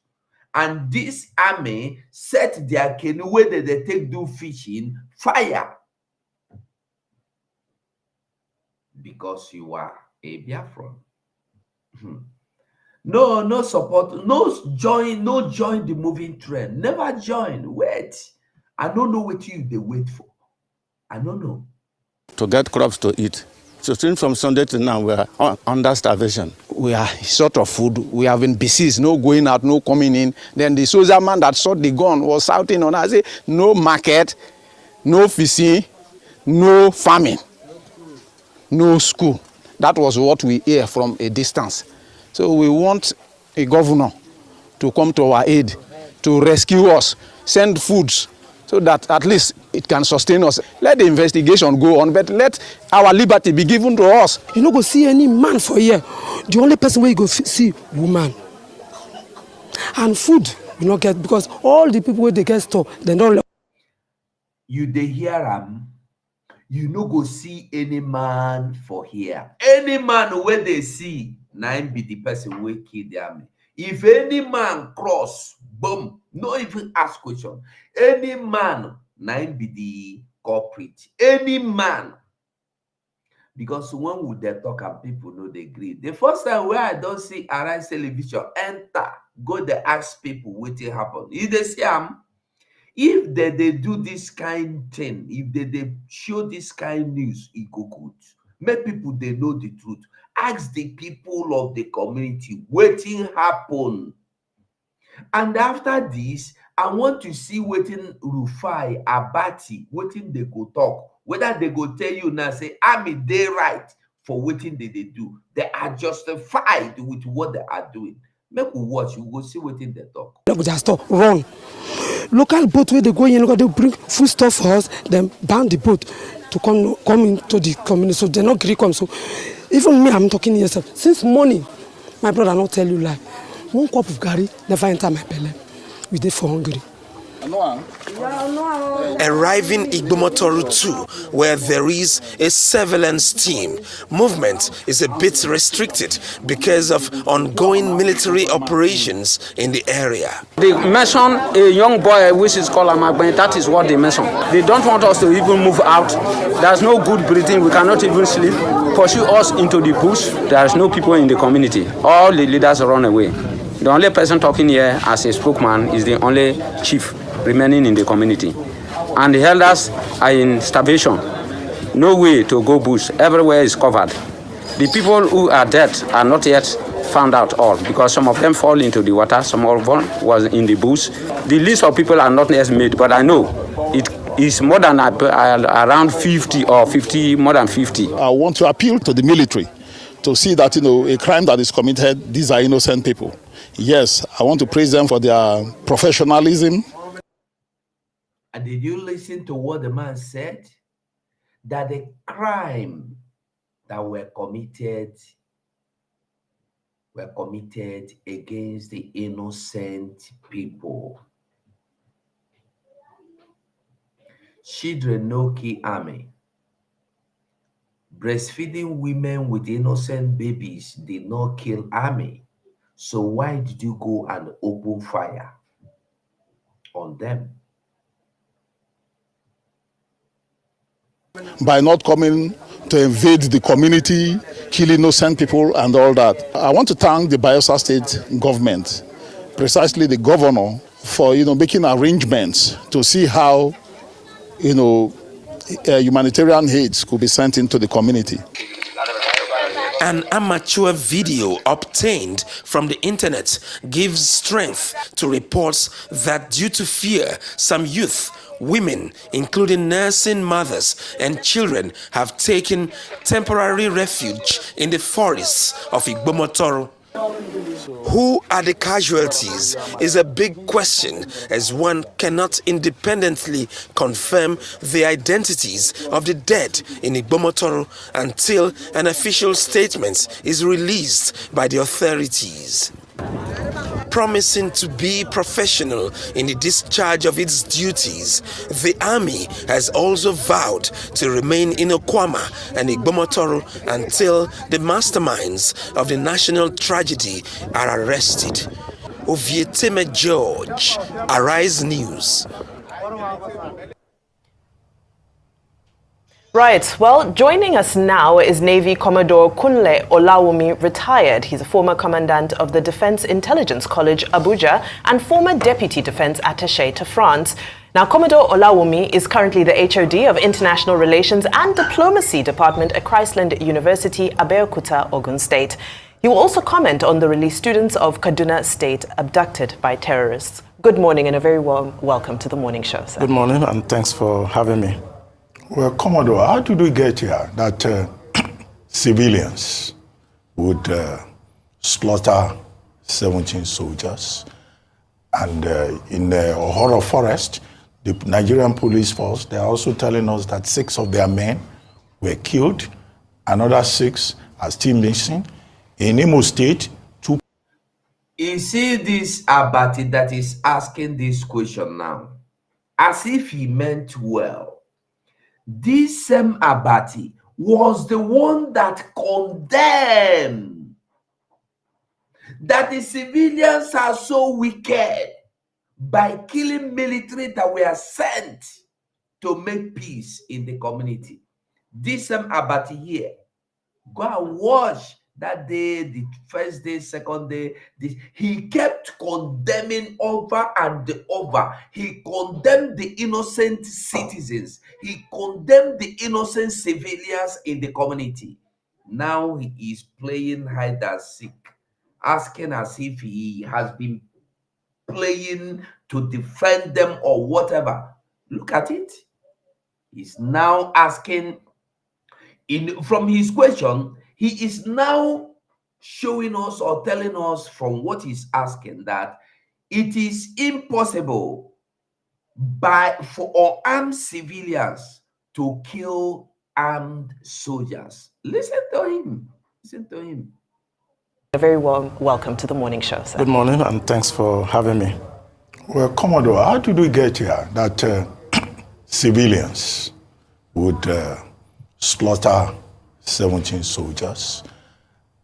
And this army set their canoe where they take do fishing fire. Because you are a Biafran. No support, no join the moving trend. Never join. Wait. I don't know what they wait for. I don't know. To get crops to eat. So since from Sunday to now, we are under starvation. We are short of food. We have been besieged, no going out, no coming in. Then the soldier man that shot the gun was shouting on us, say, no market, no fishing, no farming, no school. That was what we hear from a distance. So we want a governor to come to our aid, to rescue us, send foods, so that at least it can sustain us. Let the investigation go on, but let our liberty be given to us. You no go see any man for here. The only person where you go see woman. And food you not get, because all the people where they get store, they don't. You dey hear you no go see any man for here. Any man where they see, na be the person wey kill the army. If any man cross, boom, no even ask question. Any man, na be the culprit. Any man. Because when we dey talk and people know they agree. The first time where I don't see Arise television enter, go dey ask people wetin happen. If they see if they do this kind thing, if they show this kind news, it go good. Make people they know the truth. Ask the people of the community wetin happen. And after this, I want to see wetin Rufai, Abati, wetin they go talk. Whether they go tell you now, say, army, they right for wetin they do. They are justified with what they are doing. Make we watch, you go see wetin they talk. Just stop, run. Local boat where they go in, they bring food stuff for us, then ban the boat to come into the community. So they're not agree come. So even me, I'm talking here. Since morning, my brother not tell you lie. One cup of gari never enter my belly. We did for hungry. Arriving Igbomotoru 2, where there is a surveillance team, movement is a bit restricted because of ongoing military operations in the area. They mention a young boy which is called Amagben. That is what they mention. They don't want us to even move out. There's no good breathing. We cannot even sleep. Pursue us into the bush. There's no people in the community. All the leaders run away. The only person talking here as a spokesman is the only chief remaining in the community. And the elders are in starvation. No way to go bush. Everywhere is covered. The people who are dead are not yet found out all, because some of them fall into the water, some of them was in the bush. The list of people are not yet made, but I know it is more than around 50 or 50, more than 50. I want to appeal to the military to see that, a crime that is committed, these are innocent people. Yes, I want to praise them for their professionalism. And did you listen to what the man said? That the crime that were committed against the innocent people. Children no kill army. Breastfeeding women with innocent babies did not kill army. So why did you go and open fire on them? By not coming to invade the community, kill innocent people and all that. I want to thank the Bayelsa State government, precisely the governor, for making arrangements to see how humanitarian aid could be sent into the community. An amateur video obtained from the internet gives strength to reports that due to fear, some youth, women, including nursing mothers and children, have taken temporary refuge in the forests of Igbomotoru. Who are the casualties is a big question, as one cannot independently confirm the identities of the dead in Igbomotoru until an official statement is released by the authorities. Promising to be professional in the discharge of its duties, the army has also vowed to remain in Okwama and Igbomotoru until the masterminds of the national tragedy are arrested. Ovieteme George, Arise News. Right, well, joining us now is Navy Commodore Kunle Olawumi, retired. He's a former commandant of the Defense Intelligence College, Abuja, and former Deputy Defense Attaché to France. Now, Commodore Olawumi is currently the HOD of International Relations and Diplomacy Department at Christland University, Abeokuta, Ogun State. He will also comment on the released students of Kaduna State abducted by terrorists. Good morning and a very warm welcome to the morning show, sir. Good morning and thanks for having me. Well, Commodore, how did we get here that civilians would slaughter 17 soldiers? And in the Ohoro Forest, the Nigerian police force, they are also telling us that 6 of their men were killed. Another 6 are still missing. In Imo State, 2. You see this Abati that is asking this question now, as if he meant well. This same Abati was the one that condemned that the civilians are so wicked by killing military that were sent to make peace in the community. This same Abati here, go and watch that day, the first day, second day, he kept condemning over and over. He condemned the innocent citizens. He condemned the innocent civilians in the community. Now he is playing hide and seek, asking as if he has been playing to defend them or whatever. Look at it. He's now asking, from his question, he is now showing us or telling us from what he's asking that it is impossible for armed civilians to kill armed soldiers. Listen to him. Listen to him. You're very welcome to the morning show, sir. Good morning, and thanks for having me. Well, Commodore, how did we get here that civilians would slaughter 17 soldiers?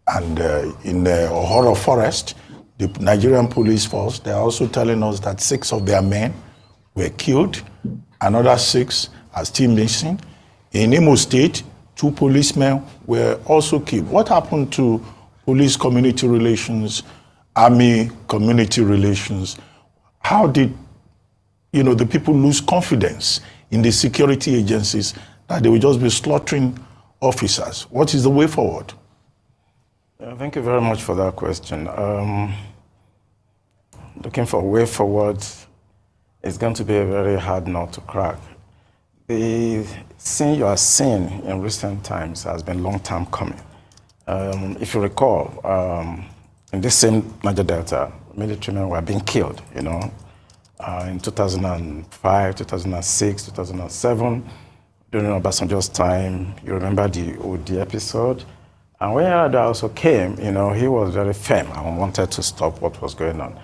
And in the Ohoro Forest, the Nigerian police force, they are also telling us that 6 of their men were killed. Another 6 are still missing. In Imo State, 2 policemen were also killed. What happened to police community relations, army community relations? How did the people lose confidence in the security agencies that they will just be slaughtering officers? What is the way forward? Thank you very much for that question. Looking for a way forward is going to be a very hard nut to crack. The scene you are seeing in recent times has been long time coming. If you recall, in this same Niger Delta, military men were being killed, in 2005, 2006, 2007, during Obasanjo's time. You remember the OD episode? And when Yar'Adua also came, he was very firm and wanted to stop what was going on.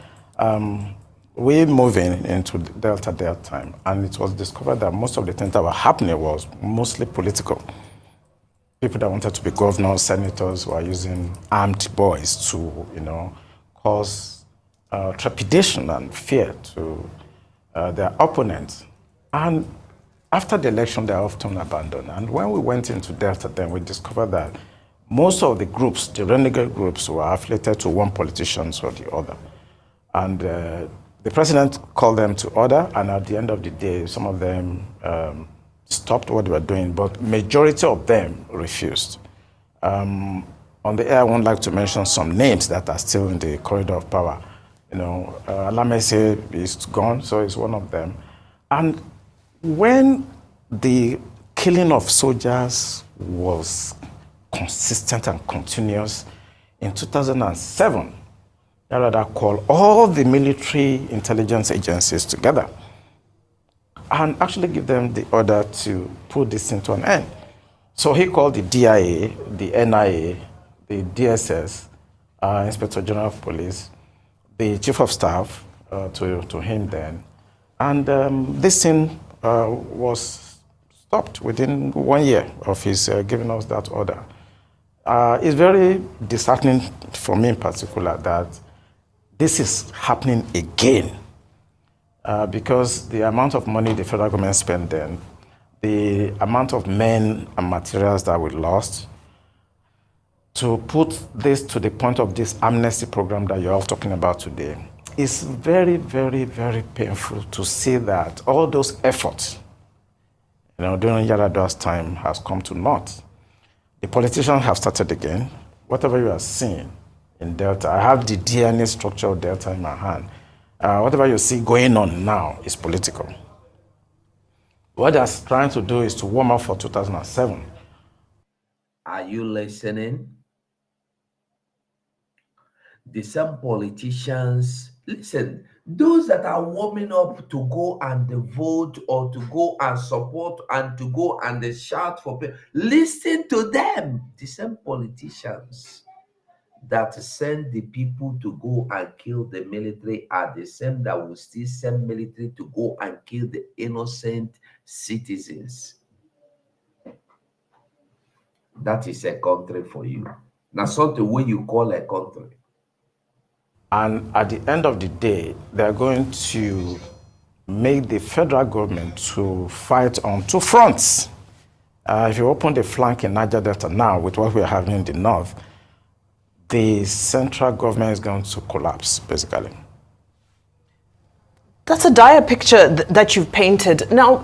We're moving into Delta time, and it was discovered that most of the things that were happening was mostly political. People that wanted to be governors, senators were using armed boys to, cause trepidation and fear to their opponents. And after the election, they are often abandoned. And when we went into Delta then, we discovered that most of the groups, the renegade groups, were affiliated to one politician or the other. And the president called them to order, and at the end of the day, some of them stopped what they were doing, but majority of them refused. On the air, I would like to mention some names that are still in the corridor of power. Alamese is gone, so he's one of them. And when the killing of soldiers was consistent and continuous, in 2007, Yar'Adua called all the military intelligence agencies together and actually give them the order to put this into an end. So he called the DIA, the NIA, the DSS, Inspector General of Police, the Chief of Staff to him then. And this thing was stopped within 1 year of his giving us that order. It's very disheartening for me in particular that this is happening again. Because the amount of money the federal government spent then, the amount of men and materials that we lost, to put this to the point of this amnesty program that you're all talking about today, is very, very, very painful to see that all those efforts, during Yar'Adua's time has come to naught. The politicians have started again. Whatever you are seeing in Delta, I have the DNA structure of Delta in my hand. Whatever you see going on now is political. What they're trying to do is to warm up for 2007. Are you listening? The same politicians, listen, those that are warming up to go and vote or to go and support and to go and shout for people, listen to them. The same politicians that send the people to go and kill the military are the same that will still send military to go and kill the innocent citizens. That is a country for you. Now, something what you call a country. And at the end of the day, they're going to make the federal government to fight on two fronts. If you open the flank in Niger Delta now with what we're having in the north, the central government is going to collapse, basically. That's a dire picture that you've painted. Now,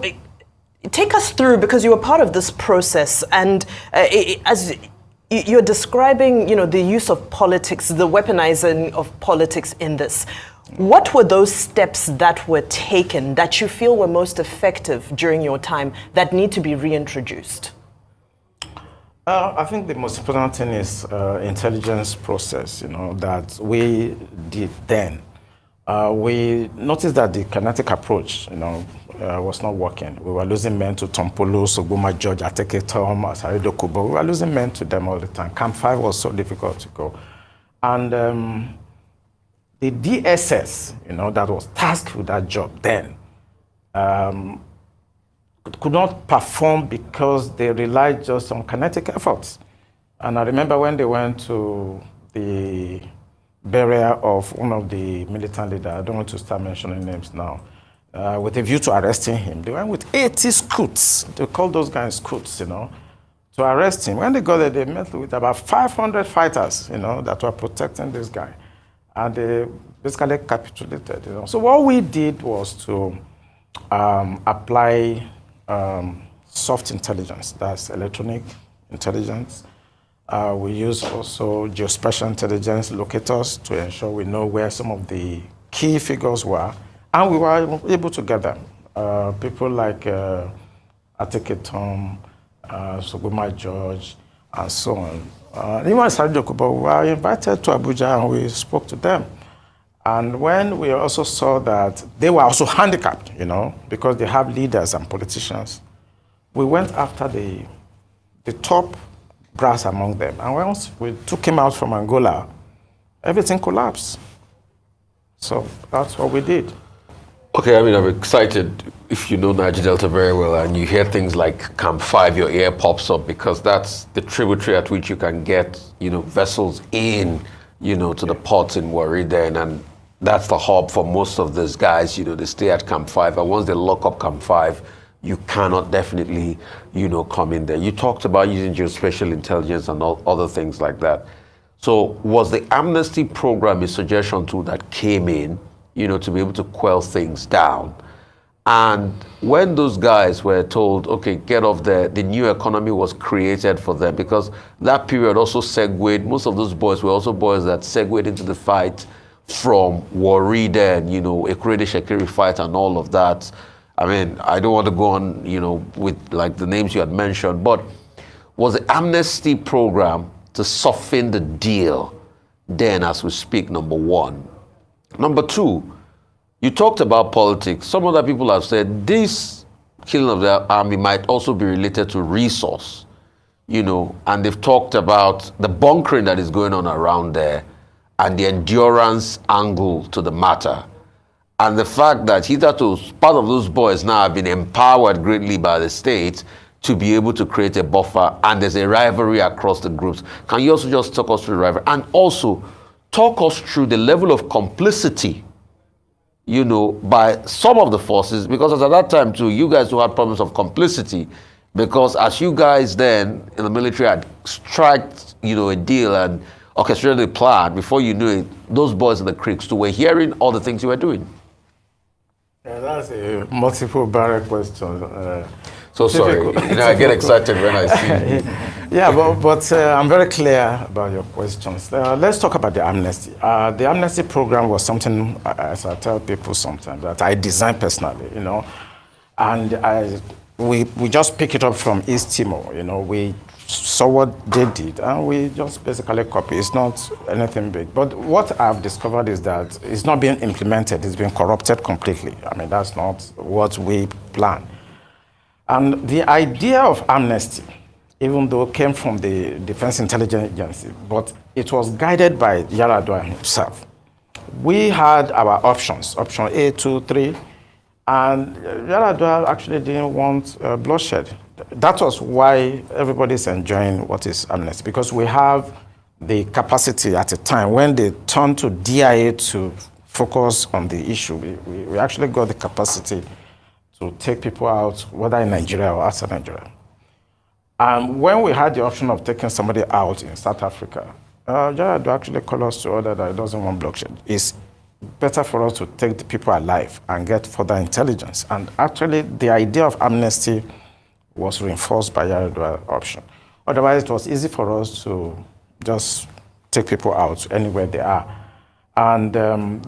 take us through, because you were part of this process, and as you're describing, the use of politics, the weaponizing of politics in this. What were those steps that were taken that you feel were most effective during your time that need to be reintroduced? I think the most important thing is intelligence process, that we did then. We noticed that the kinetic approach, was not working. We were losing men to Tompolo, Soguma, George, Ateke, Tom, Asarido, Kubo. We were losing men to them all the time. Camp 5 was so difficult to go. And the DSS, that was tasked with that job then, could not perform because they relied just on kinetic efforts. And I remember when they went to the burial of one of the militant leaders, I don't want to start mentioning names now, with a view to arresting him. They went with 80 scouts. They called those guys scouts, to arrest him. When they got there, they met with about 500 fighters, that were protecting this guy. And they basically capitulated, So what we did was to apply soft intelligence, that's electronic intelligence. We use also geospatial intelligence locators to ensure we know where some of the key figures were. And we were able to get them. People like Ateke Tom, Soguma George, and so on. Even Asarido Kubo, we were invited to Abuja and we spoke to them. And when we also saw that they were also handicapped, because they have leaders and politicians, we went after the top brass among them. And once we took him out from Angola, everything collapsed. So that's what we did. Okay, I'm excited if you know Niger Delta very well and you hear things like Camp 5, your ear pops up because that's the tributary at which you can get, vessels in, to the ports in Warri then, and that's the hub for most of these guys, they stay at Camp 5, and once they lock up Camp 5, you cannot definitely, come in there. You talked about using geospatial intelligence and all other things like that. So was the amnesty program a suggestion tool that came in, to be able to quell things down? And when those guys were told, okay, get off there, the new economy was created for them, because that period also segued, most of those boys were also boys that segued into the fight from Warri then, Ekurede Shekiri fight and all of that. I don't want to go on, with like the names you had mentioned, but was the amnesty program to soften the deal then as we speak, number one? Number two, you talked about politics. Some other people have said this killing of the army might also be related to resource, and they've talked about the bunkering that is going on around there and the endurance angle to the matter. And the fact that hitherto part of those boys now have been empowered greatly by the state to be able to create a buffer, and there's a rivalry across the groups. Can you also just talk us through the rivalry? And also talk us through the level of complicity, by some of the forces, because at that time too, you guys who had problems of complicity, because as you guys then in the military had struck, a deal and orchestrated a plan, before you knew it, those boys in the creeks too were hearing all the things you were doing. Yeah, that's a multiple barrel question. So sorry, I get excited when I see. Yeah, but I'm very clear about your questions. Let's talk about the amnesty. The amnesty program was something, as I tell people sometimes, that I designed personally. And we just pick it up from East Timor. You know, we saw what they did, and we just basically copy. It's not anything big. But what I've discovered is that it's not being implemented. It's been corrupted completely. I mean, that's not what we planned. And the idea of amnesty, even though it came from the Defense Intelligence Agency, but it was guided by Yaradua himself. We had our options, option A, 2, 3, and Yaradua actually didn't want bloodshed. That was why everybody's enjoying what is amnesty, because we have the capacity at a time when they turned to DIA to focus on the issue. We actually got the capacity to take people out, whether in Nigeria or outside Nigeria. And when we had the option of taking somebody out in South Africa, Jared actually called us to order that he doesn't want bloodshed. It's better for us to take the people alive and get further intelligence. And actually, the idea of amnesty was reinforced by Jared's option. Otherwise, it was easy for us to just take people out anywhere they are. And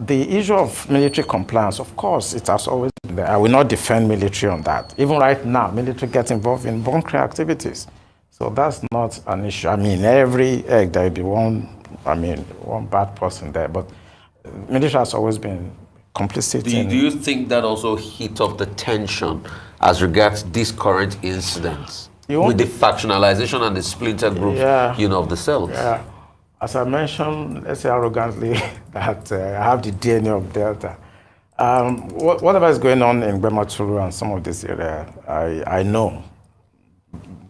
the issue of military compliance, of course, it has always been there. I will not defend military on that. Even right now, military gets involved in bunkering activities. So that's not an issue. I mean, every egg, there will be one bad person there. But military has always been complicit. Do you think that also hit up the tension as regards these current incidents with the factionalization and the splinter groups, of the cells? Yeah. As I mentioned, let's say arrogantly, that I have the DNA of Delta. Whatever is going on in Bematuru and some of this area, I know.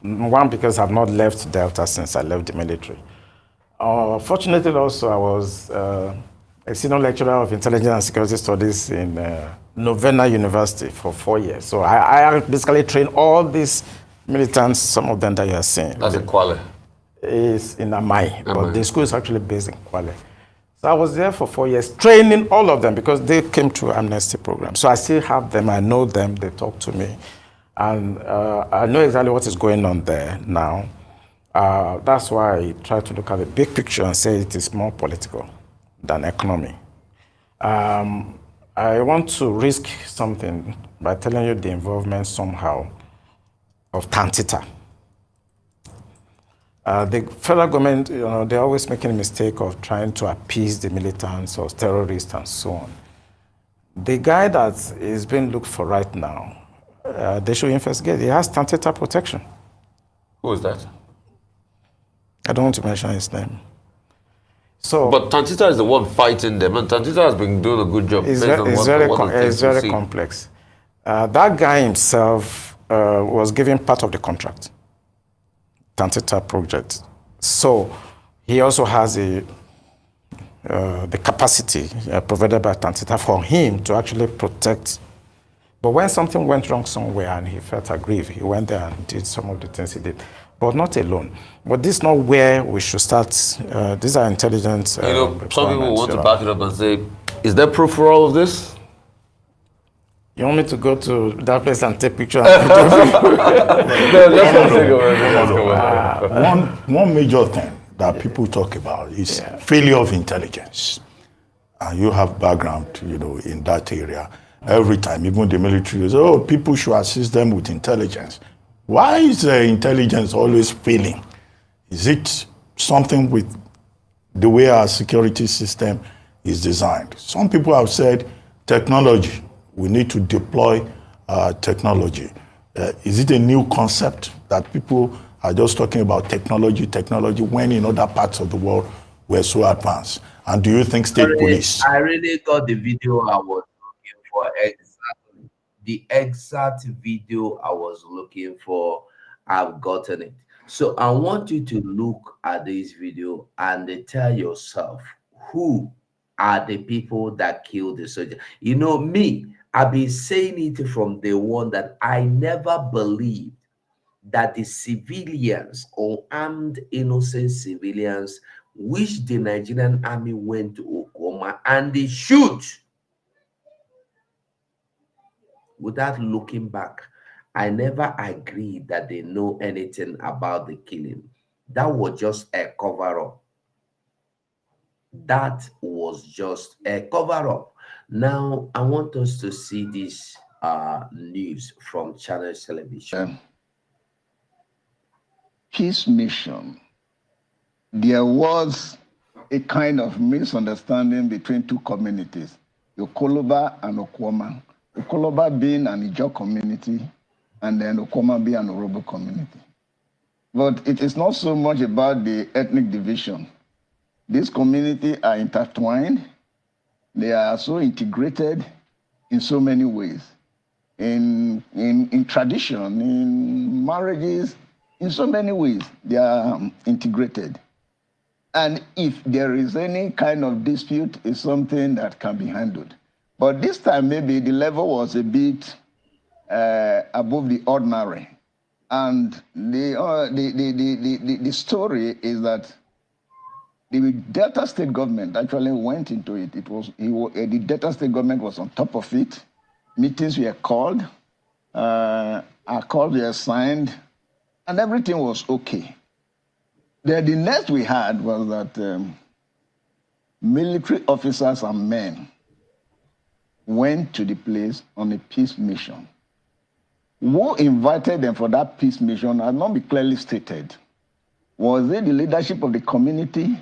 One, because I've not left Delta since I left the military. Fortunately, also, I was a senior lecturer of intelligence and security studies in Novena University for 4 years. So I basically trained all these militants, some of them that you are seeing. That's in Kwale. Is in Amai, but the school is actually based in Kwale. So I was there for 4 years, training all of them because they came to amnesty program. So I still have them, I know them, they talk to me. And I know exactly what is going on there now. That's why I try to look at the big picture and say it is more political than economy. I want to risk something by telling you the involvement somehow of Tantita. The federal government, they're always making a mistake of trying to appease the militants or terrorists and so on. The guy that is being looked for right now, they should investigate. He has Tantita protection. Who is that? I don't want to mention his name. But Tantita is the one fighting them, and Tantita has been doing a good job. It's very complex. That guy himself was given part of the contract. Tantita project. So he also has the capacity provided by Tantita for him to actually protect. But when something went wrong somewhere and he felt aggrieved, he went there and did some of the things he did. But not alone. But this is not where we should start. These are intelligence. Some people want to back it up and say, is there proof for all of this? You want me to go to that place and take pictures? One major thing that people talk about is failure of intelligence. And you have background, in that area. Every time, even the military says, people should assist them with intelligence. Why is the intelligence always failing? Is it something with the way our security system is designed? Some people have said technology. We need to deploy technology. Is it a new concept that people are just talking about technology, when in other parts of the world we're so advanced? And do you think state police? I really got the video I was looking for, exactly. The exact video I was looking for, I've gotten it. So I want you to look at this video and tell yourself who are the people that killed the soldier. Me, I've been saying it from the one that I never believed that the civilians or armed innocent civilians, which the Nigerian army went to Okoma and they shoot without looking back. I never agreed that they know anything about the killing. That was just a cover-up. That was just a cover-up. Now, I want us to see this news from Channel Television. Peace mission. There was a kind of misunderstanding between two communities, Okoloba and Okwama. Okoloba being an Ijaw community, and then Okwama being an Orobo community. But it is not so much about the ethnic division. These communities are intertwined. They are so integrated in so many ways. In tradition, in marriages, in so many ways, they are integrated. And if there is any kind of dispute, it's something that can be handled. But this time, maybe the level was a bit above the ordinary. And the story is that the Delta State government actually went into it. The Delta State government was on top of it. Meetings were called, calls were signed, and everything was okay. The next we had was that military officers and men went to the place on a peace mission. Who invited them for that peace mission has not been clearly stated. Was it the leadership of the community?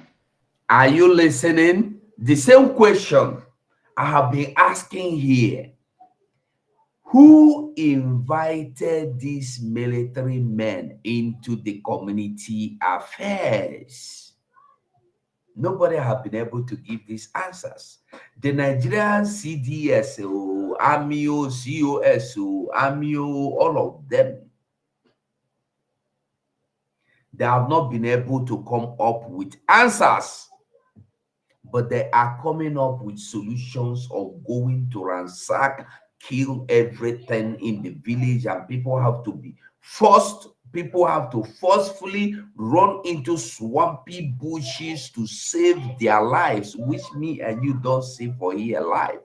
Are you listening? The same question I have been asking here. Who invited these military men into the community affairs? Nobody have been able to give these answers. The Nigerian CDS, AMIO, COS, AMIO, all of them, they have not been able to come up with answers. But they are coming up with solutions of going to ransack, kill everything in the village, and people have to be forced. People have to forcefully run into swampy bushes to save their lives, which me and you don't see for here alive.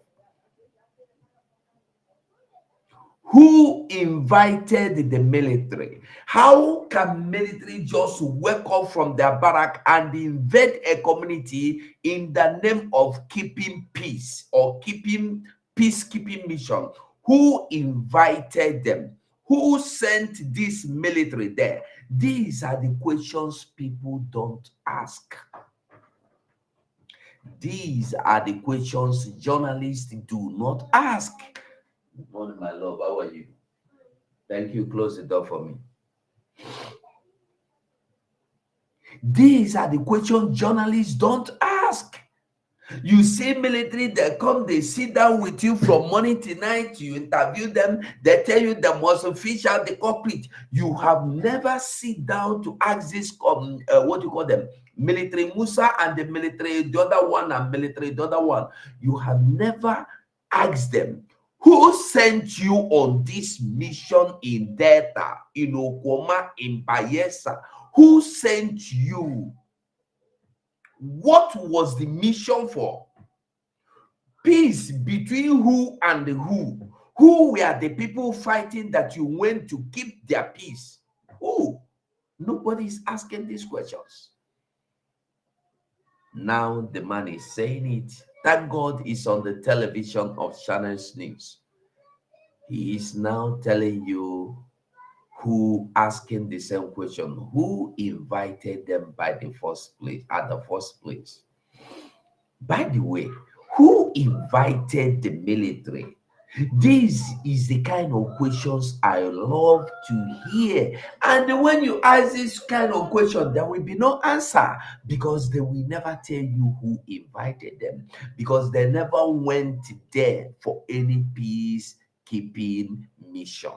Who invited the military? How can military just wake up from their barrack and invade a community in the name of keeping peace or keeping peacekeeping mission? Who invited them? Who sent this military there? These are the questions people don't ask. These are the questions journalists do not ask. Good morning, my love. How are you? Thank you. Close the door for me. These are the questions journalists don't ask. You see military, they come, they sit down with you from morning to night, you interview them, they tell you they must fish out the culprit. You have never sit down to ask this, what do you call them? Military Musa and the military, the other one, and military, the other one. You have never asked them, who sent you on this mission in Delta, in Okwama, in Bayelsa? Who sent you? What was the mission for? Peace between who and who? Who were the people fighting that you went to keep their peace? Who? Nobody is asking these questions. Now the man is saying it. Thank God is on the television of Channels News. He is now telling you who asking the same question. Who invited them by the first place, at the first place? By the way, who invited the military? This is the kind of questions I love to hear. And when you ask this kind of question, there will be no answer, because they will never tell you who invited them, because they never went there for any peacekeeping mission.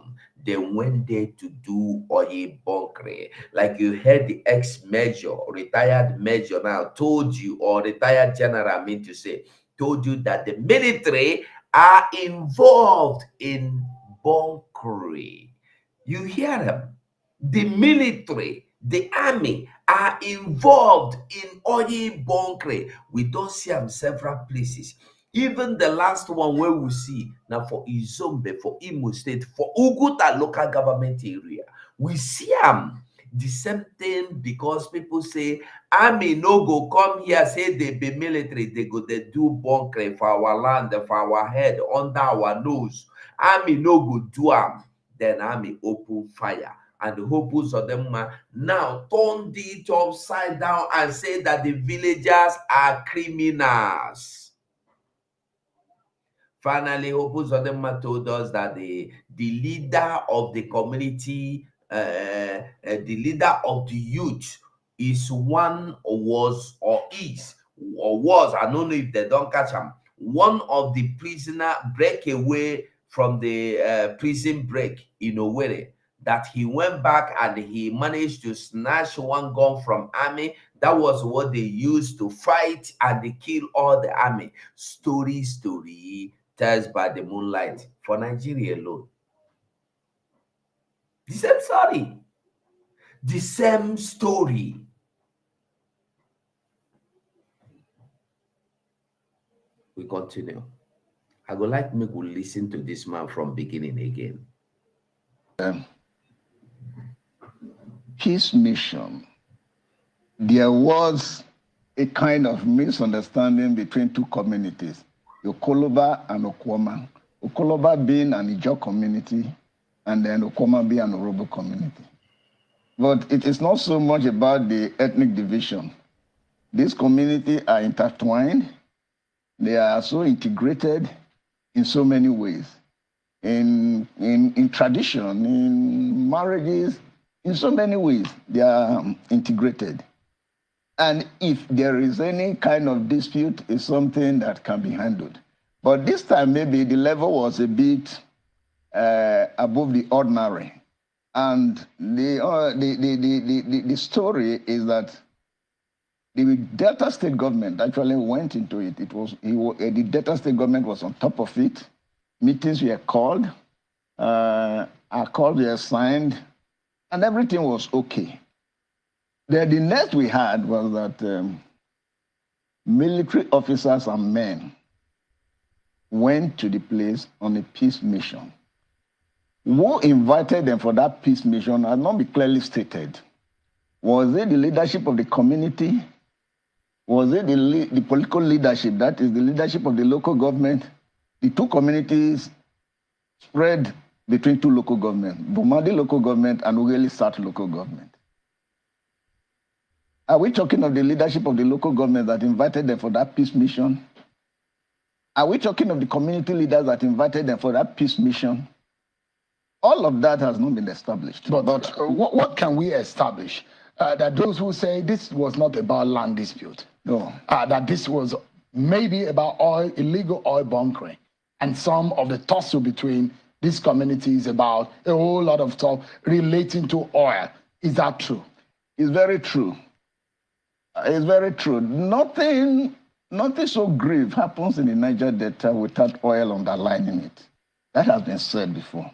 They went there to do oil bunkering. Like you heard the ex-major, retired major now told you, or retired general, I mean to say, told you that the military are involved in bunkering. You hear them? The military, the army are involved in oil bunkering. We don't see them several places. Even the last one where we see now for Izombe, for Imo State, for Uguta local government area, we see them. The same thing because people say, army no go come here, say they be military, they go they do bunkering for our land, for our head, under our nose. Army no go do am. Then army open fire. And the hopes of them now turn it upside down and say that the villagers are criminals. Finally, Hopus Odema told us that the leader of the community, the leader of the youth is one or was, I don't know if they don't catch him, one of the prisoner break away from the prison break in Owerri, that he went back and he managed to snatch one gun from army. That was what they used to fight and they kill all the army. Story tells by the moonlight for Nigeria alone. The same story. The same story. We continue. I would like me to listen to this man from beginning again. Peace mission. There was a kind of misunderstanding between two communities, Okoloba and Okwama. Okoloba being an Ijaw community, and then Okwama being an Orobo community. But it is not so much about the ethnic division. These communities are intertwined. They are so integrated in so many ways. In tradition, in marriages, in so many ways, they are integrated. And if there is any kind of dispute, it's something that can be handled. But this time, maybe the level was a bit above the ordinary. And the story is that the Delta State government actually went into it. The Delta State government was on top of it. Meetings were called, accords were signed, and everything was okay. Then the next we had was that military officers and men went to the place on a peace mission. Who invited them for that peace mission has not been clearly stated. Was it the leadership of the community? Was it the political leadership, that is the leadership of the local government? The two communities spread between two local governments, Bomadi local government and Ughelli South local government. Are we talking of the leadership of the local government that invited them for that peace mission? Are we talking of the community leaders that invited them for that peace mission? All of that has not been established. But what can we establish? That those who say this was not about land dispute, no, that this was maybe about illegal oil bunkering, and some of the tussle between these communities about a whole lot of stuff relating to oil. Is that true? It's very true. It's very true. Nothing so grave happens in the Niger Delta without oil underlining it. That has been said before.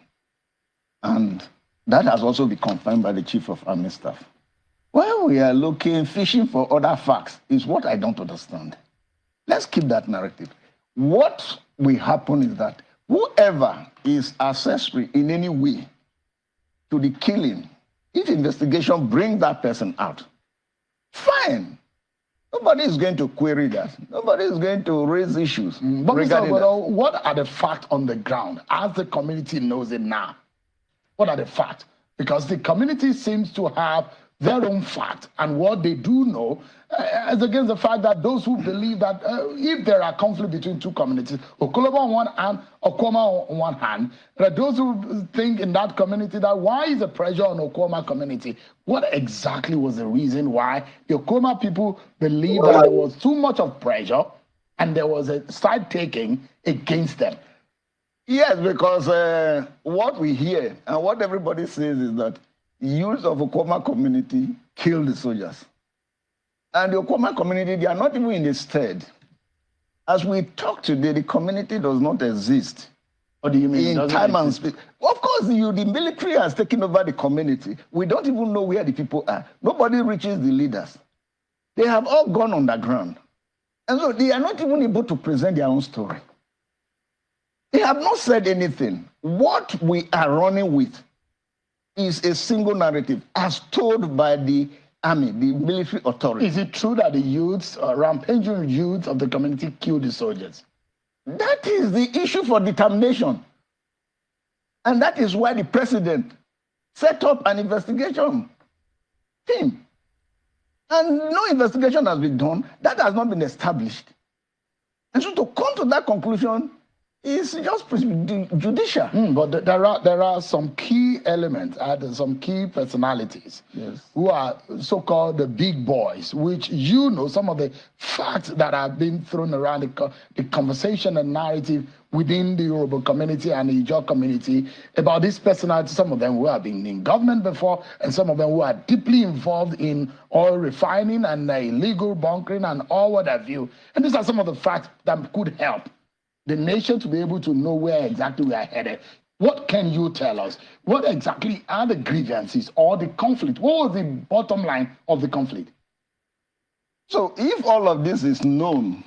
And that has also been confirmed by the Chief of Army Staff. When we are fishing for other facts, is what I don't understand. Let's keep that narrative. What will happen is that whoever is accessory in any way to the killing, if investigation brings that person out, fine. Nobody is going to query that. Nobody is going to raise issues. But regarding that. What are the facts on the ground as the community knows it now? What are the facts? Because the community seems to have their own facts, and what they do know is against the fact that those who believe that if there are conflict between two communities, Okoloba on one hand, Okwama on one hand, that those who think in that community that why is the pressure on Okwama community? What exactly was the reason why the Okwama people believe that there was too much of pressure and there was a side taking against them? Yes, because what we hear and what everybody says is that youth of Okwama community killed the soldiers. And the Okwama community, they are not even in the stead. As we talk today, the community does not exist. What do you mean? In time and space. Of course, the military has taken over the community. We don't even know where the people are. Nobody reaches the leaders. They have all gone underground. And so they are not even able to present their own story. They have not said anything. What we are running with is a single narrative as told by the army, the military authority. Is it true that the youths, rampaging youths of the community killed the soldiers? That is the issue for determination. And that is why the president set up an investigation team. And no investigation has been done. That has not been established. And so to come to that conclusion is just judicial. But there are some key elements, some key personalities who are so-called the big boys, which you know some of the facts that have been thrown around the conversation and narrative within the Yoruba community and the Ijaw community about these personalities, some of them who have been in government before, and some of them who are deeply involved in oil refining and illegal bunkering and all what have you. And these are some of the facts that could help the nation to be able to know where exactly we are headed. What can you tell us? What exactly are the grievances or the conflict? What was the bottom line of the conflict? So if all of this is known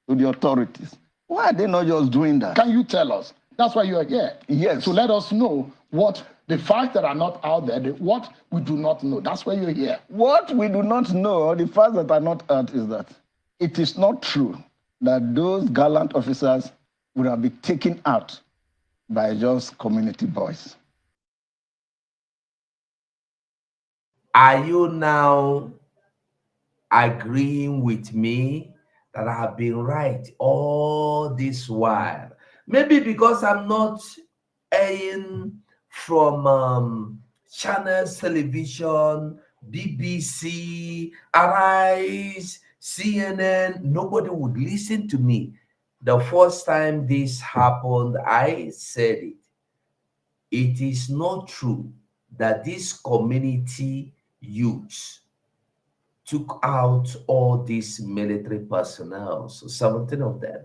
to the authorities, why are they not just doing that? Can you tell us? That's why you are here. Yes. To let us know what the facts that are not out there, what we do not know. That's why you're here. What we do not know, or the facts that are not out, is that it is not true that those gallant officers would have been taken out by just community boys. Are you now agreeing with me that I have been right all this while? Maybe because I'm not airing from channels, television, BBC, Arise, CNN, nobody would listen to me. The first time this happened, I said it. It is not true that this community youths took out all these military personnel, so 17 of them.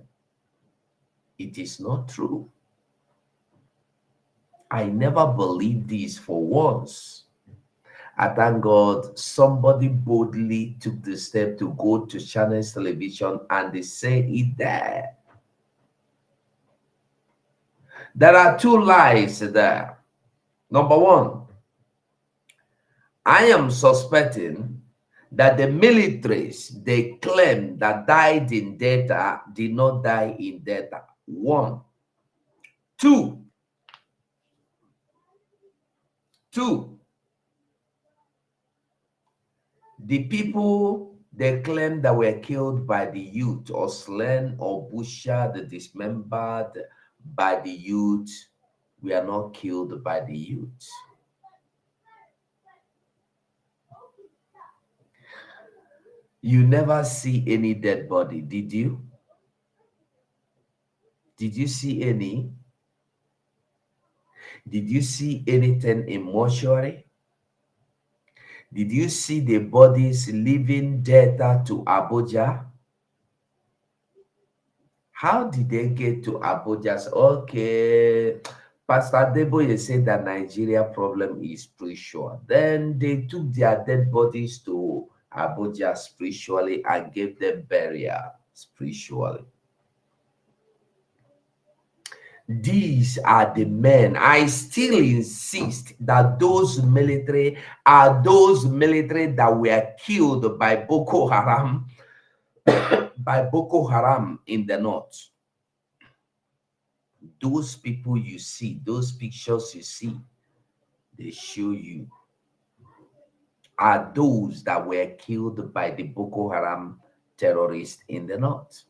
It is not true. I never believed this for once. I thank God somebody boldly took the step to go to channels television and they say it there. There are two lies there. Number one, I am suspecting that the militaries they claim that died in data did not die in data. One. Two, the people they claim that were killed by the youth or slain or butchered, dismembered by the youth, we are not killed by the youth. You never see any dead body, did you? Did you see any? Did you see anything in mortuary? Did you see the bodies leaving data to Abuja? How did they get to Abuja? Okay, Pastor Deboye said that Nigeria problem is spiritual. Then they took their dead bodies to Abuja spiritually and gave them burial spiritually. These are the men. I still insist that those military are those military that were killed by Boko Haram, by Boko Haram in the north. Those people you see, those pictures you see, they show you are those that were killed by the Boko Haram terrorists in the north.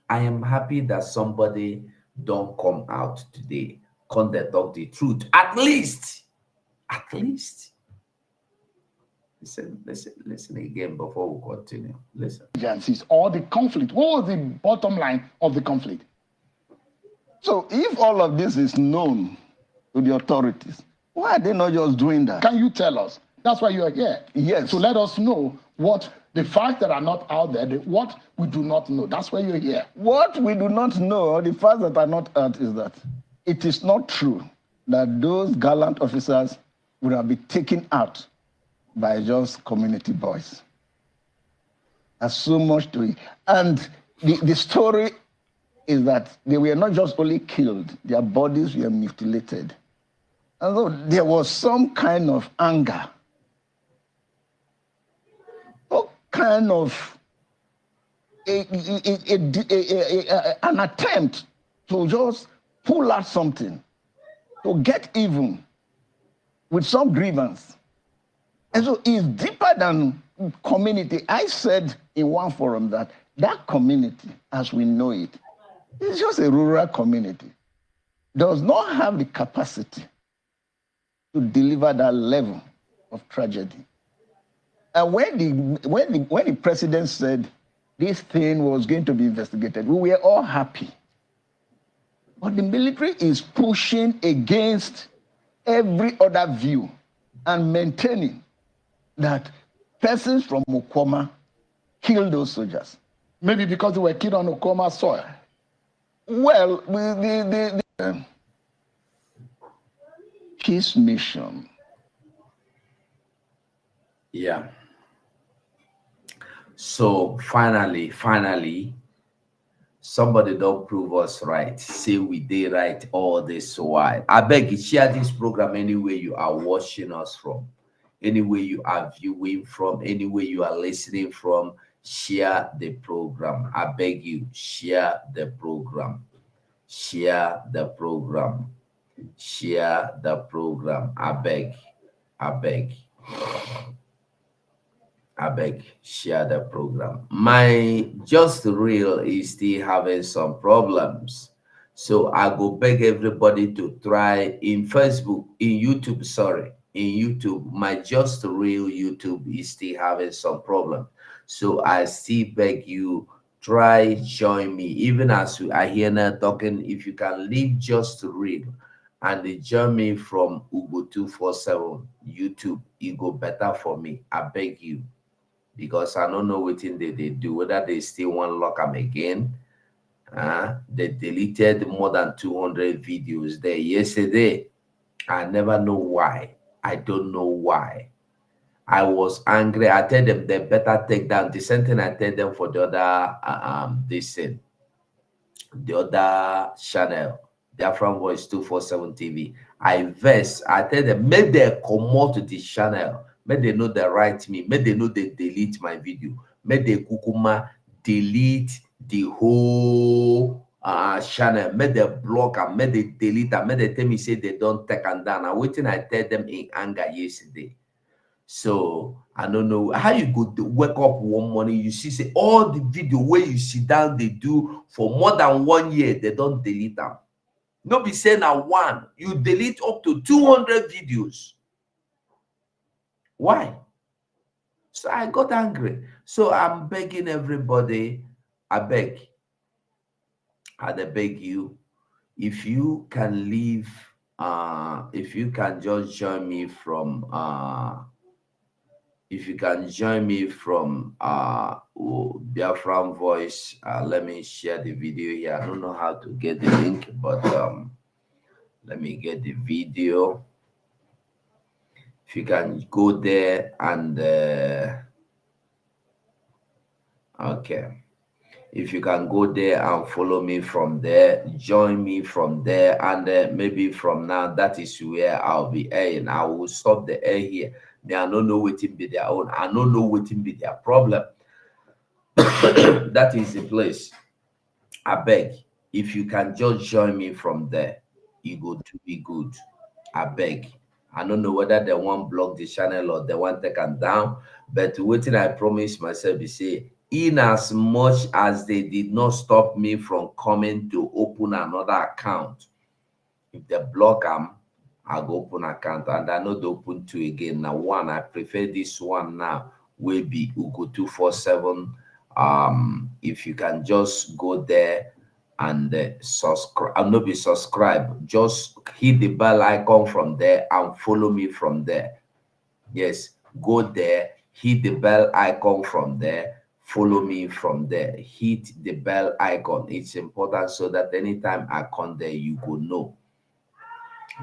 I am happy that somebody don't come out today, come they talk the truth. At least. Listen again before we continue. Listen. Or the conflict. What was the bottom line of the conflict? So if all of this is known to the authorities, why are they not just doing that? Can you tell us? That's why you are here. Yes. To let us know what the facts that are not out there, what we do not know. That's why you're here. What we do not know, or the facts that are not out, is that it is not true that those gallant officers would have been taken out by just community boys. There's so much to it. And the story is that they were not just only killed, their bodies were mutilated. And so there was some kind of anger, some kind of an attempt to just pull out something, to get even with some grievance. And so it's deeper than community. I said in one forum that that community, as we know it, is just a rural community, does not have the capacity to deliver that level of tragedy. And when the president said this thing was going to be investigated, we were all happy. But the military is pushing against every other view and maintaining that persons from Okwama killed those soldiers. Maybe because they were killed on Okwama soil. Well, the peace mission. Yeah. So finally, somebody don't prove us right. Say we did right all this while. I beg you, share this program anywhere you are watching us from, anywhere you are viewing from, anywhere you are listening from. Share the program. I beg you, share the program. Share the program. Share the program. I beg. Share the program. My Just Real is still having some problems. So I go beg everybody to try in Facebook, in YouTube, in YouTube. My Just Real YouTube is still having some problem. So I still beg you, try join me. Even as we are here now talking, if you can leave Just Real and join me from Ugo 247 YouTube, it go better for me. I beg you. Because I don't know what they do, whether they still want to lock them again. They deleted more than 200 videos there yesterday. I never know why. I don't know why. I was angry. I tell them they better take down the same thing I tell them for the other the other channel, Biafran Voice 247 TV. I verse. I tell them, make they come out to this channel. May they know they write me. May they know they delete my video. May they kukuma delete the whole channel. May they block and may they delete and may they tell me say they don't take and down. I'm waiting. I tell them in anger yesterday. So I don't know how you go to wake up one morning. You see, say all the video where you sit down, they do for more than 1 year. They don't delete them. No be saying now one. You delete up to 200 videos. Why? So I got angry. So I'm begging everybody, I beg you, if you can leave, if you can just join me from, Biafran Voice, let me share the video here. I don't know how to get the link, but let me get the video. If you can go there and okay, if you can go there and follow me from there, join me from there, and maybe from now that is where I'll be airing. I will stop the air here. They I don't know what it be their own. I don't know what it be their problem. That is the place. I beg, if you can just join me from there, it go to be good. I beg. I don't know whether they want block the channel or they want take them down, but waiting I promise myself is say, in as much as they did not stop me from coming to open another account, if they block them, I'll go open account and I know they open two again. Now one, I prefer this one now will be Ugo 247. If you can just go there and subscribe, I'll not be subscribed, just hit the bell icon from there and follow me from there. Yes, go there, hit the bell icon from there, follow me from there, hit the bell icon. It's important so that anytime I come there, you go know,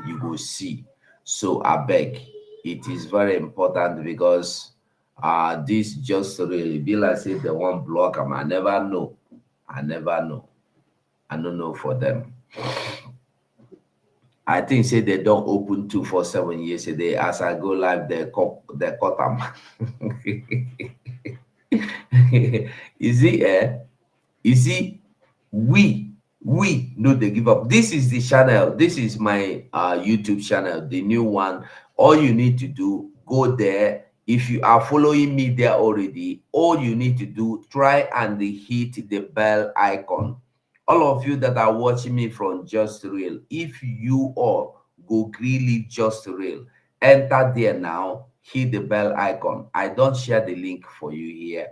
you go see. So I beg, it is very important because this just really be like say they want block them. I never know. I don't know for them. I think say they don't open 247 yesterday. As I go live, they cut them. You see, you see, we know they give up. This is the channel. This is my YouTube channel, the new one. All you need to do, go there. If you are following me there already, all you need to do, try and hit the bell icon. All of you that are watching me from Just Real, if you all go really Just Real, enter there now, hit the bell icon. I don't share the link for you here.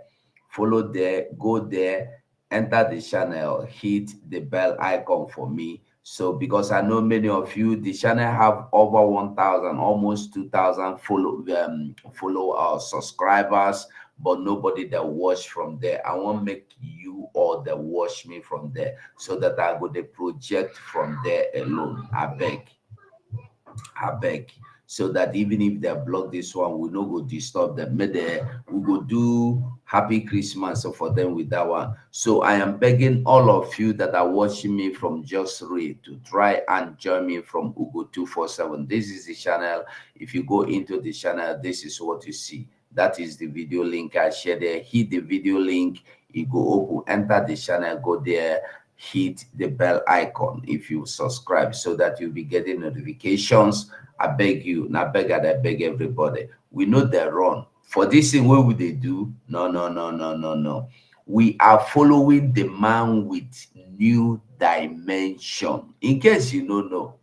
Follow there, go there, enter the channel, hit the bell icon for me. So because I know many of you, the channel have over 1,000, almost 2,000 follow subscribers, but nobody that watch from there. I want to make you all that watch me from there, so that I go the project from there alone. I beg, so that even if they block this one, we no go disturb them. Maybe we go do happy Christmas for them with that one. So I am begging all of you that are watching me from Just Read to try and join me from Ugo 247. This is the channel. If you go into the channel, this is what you see. That is the video link I share there. Hit the video link, you go open, enter the channel, go there, hit the bell icon if you subscribe, so that you'll be getting notifications. I beg you, and I beg everybody. We know they run for this thing. What would they do? No. We are following the man with new dimension. In case you don't know,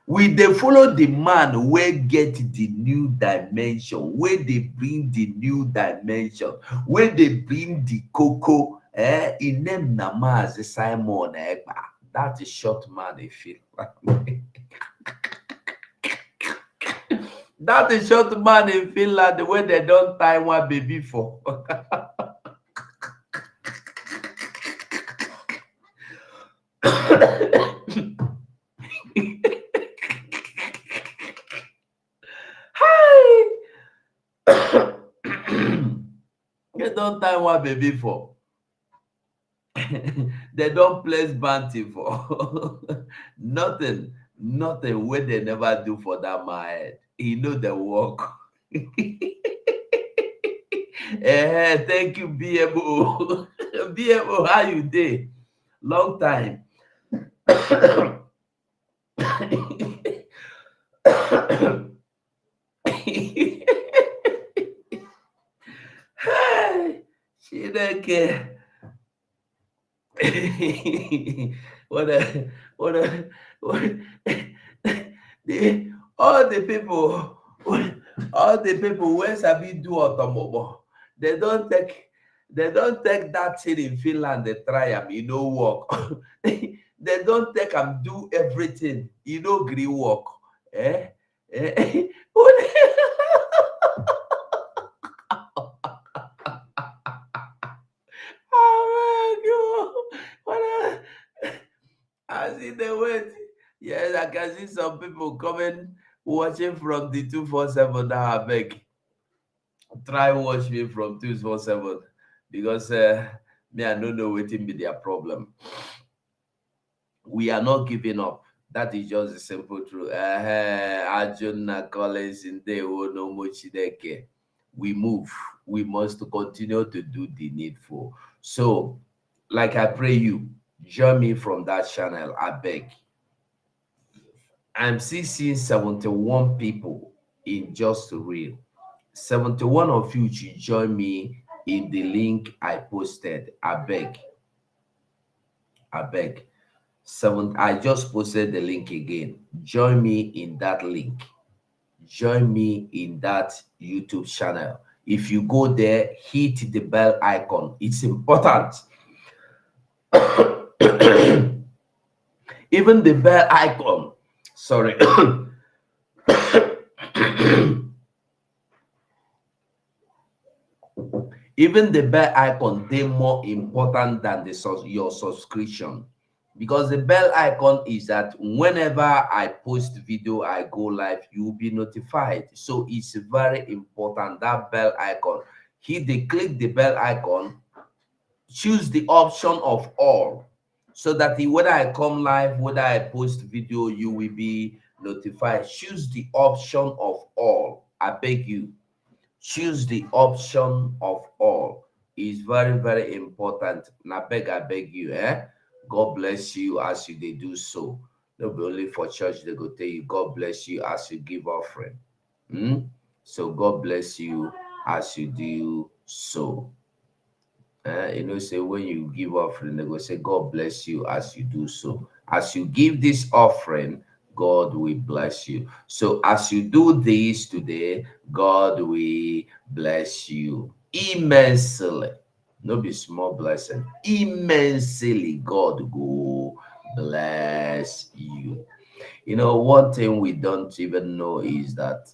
we they follow the man where get the new dimension, where they bring the new dimension, where they bring the cocoa. In name Namaz Simon Ekpa. That is short man, I feel. That is short man in Finland, the way they don't tie one baby for. They don't tie one baby for. They don't place bounty for. nothing where they never do for that man head. He know the work. Thank you, BMO. BMO, how you dey? Long time. She don't care. What all the people where sabi do automobile, they don't take that thing in Finland. They try them, work. They don't take them do everything, agree work. I see the wait. Yes, I can see some people coming, watching from the 247 now. I beg. Try watch me from 247, because me, I don't know what be their problem. We are not giving up. That is just the simple truth. Arjuna Collins in there, no much. We move. We must continue to do the needful. So, like I pray you, join me from that channel. I beg. I'm still seeing 71 people in Just Real. 71 of you should join me in the link I posted. I beg. I just posted the link again. Join me in that link. Join me in that YouTube channel. If you go there, hit the bell icon. It's important. Even the bell icon. Sorry. Even the bell icon, they're more important than your subscription, because the bell icon is that whenever I post video, I go live, you'll be notified. So it's very important, that bell icon. Click the bell icon, choose the option of all, so that when I come live, whether I post video, you will be notified. Choose the option of all. I beg you. Choose the option of all. It's very, very important. And I beg you, God bless you as you they do so. Not be only for church, they go tell you, God bless you as you give offering. So God bless you as you do so. Say when you give offering, they go say, God bless you as you do so. As you give this offering, God will bless you. So as you do this today, God will bless you immensely. No be small blessing. Immensely, God go bless you. One thing we don't even know is that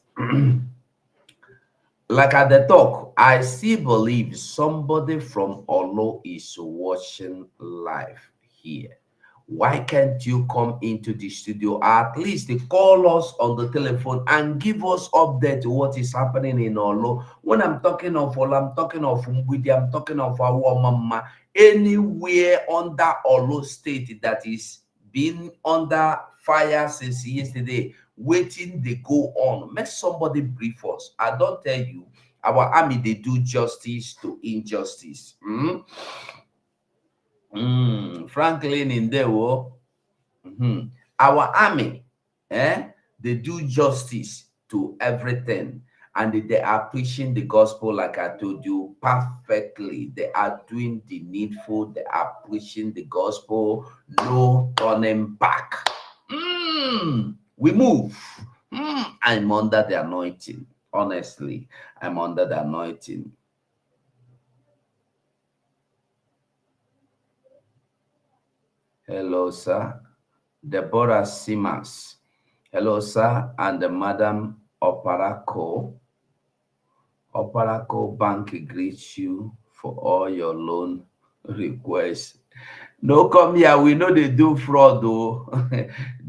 like at the talk, I still believe somebody from Olo is watching live here. Why can't you come into the studio, at least call us on the telephone and give us update what is happening in Olo? When I'm talking of Olo, I'm talking of Mbidi, I'm talking of our mama, anywhere under Olo state that is being under fire since yesterday, waiting they go on. Make somebody brief us. I don't tell you, our army they do justice to injustice. Franklin in there, our army, they do justice to everything, and they are preaching the gospel like I told you perfectly. They are doing the needful. They are preaching the gospel. No turning back. We move. I'm under the anointing. Honestly, I'm under the anointing. Hello, sir. Deborah Simmons. Hello, sir, and the Madam Oparaco. Oparaco Bank greets you for all your loan requests. No, come here. We know they do fraud, though.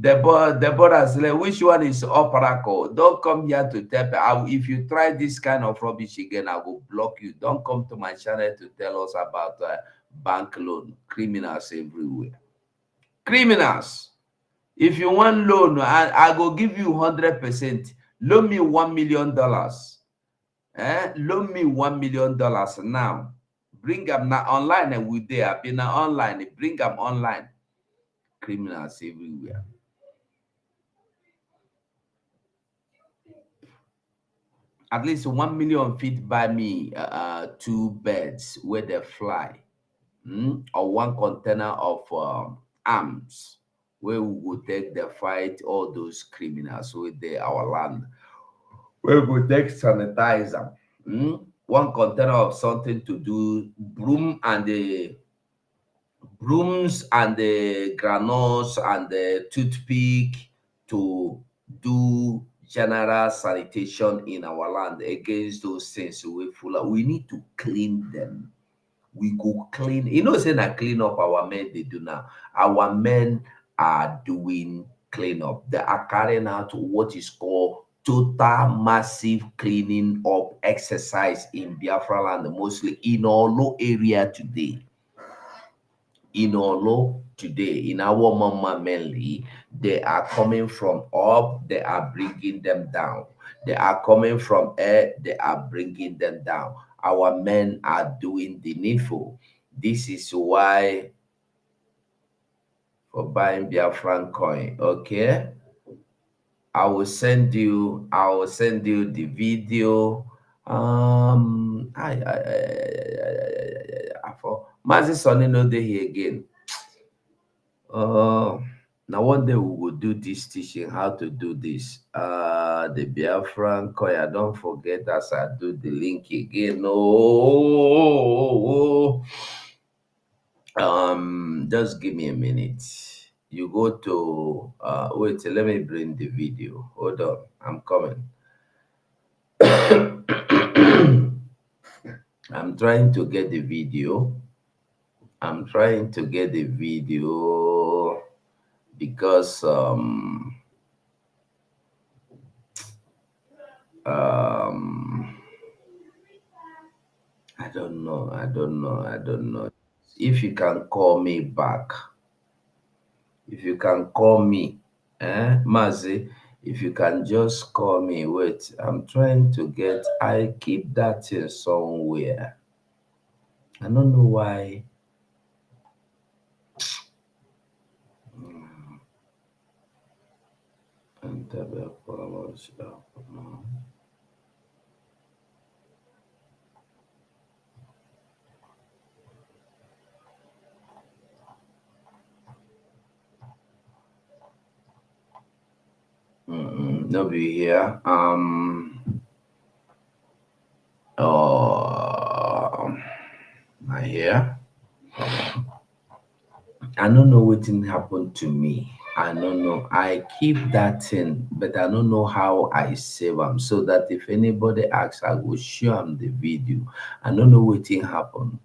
Deborah said, which one is Operaco? Don't come here to tell. If you try this kind of rubbish again, I will block you. Don't come to my channel to tell us about bank loan. Criminals everywhere. Criminals. If you want loan, I go give you 100%. Loan me $1 million. Loan me $1 million now. Bring them now online and we there. I've been online. Bring them online. Criminals everywhere. At least 1 million feet buy me 2 birds where they fly. Or 1 container of arms where we will take the fight all those criminals with our land. Where we will take sanitizer. 1 container of something to do brooms and the granules and the toothpick to do general sanitation in our land against those things we need to clean them. We go clean. Say that clean up our men they do now. Our men are doing clean up. They are carrying out what is called total massive cleaning up exercise in Biafra land, mostly in Olo area today. In Olo today, in our mama mainly, they are coming from up, they are bringing them down. They are coming from air, they are bringing them down. Our men are doing the needful. This is why for buying Biafracoin, okay? I will send you the video. For Mazi Sonny no dey here again. Now one day we will do this teaching how to do this. The Biafracoin. I don't forget as I do the link again. No. Just give me a minute. You go to wait, let me bring the video. Hold on, I'm coming. I'm trying to get the video. Because I don't know. If you can call me back, If you can call me, Mazi, if you can just call me. Wait, I'm trying to get, I keep that thing somewhere. I don't know why. No be here. Not here. I don't know what thing happened to me. I don't know. I keep that thing, but I don't know how I save them so that if anybody asks, I will show them the video. I don't know what thing happened.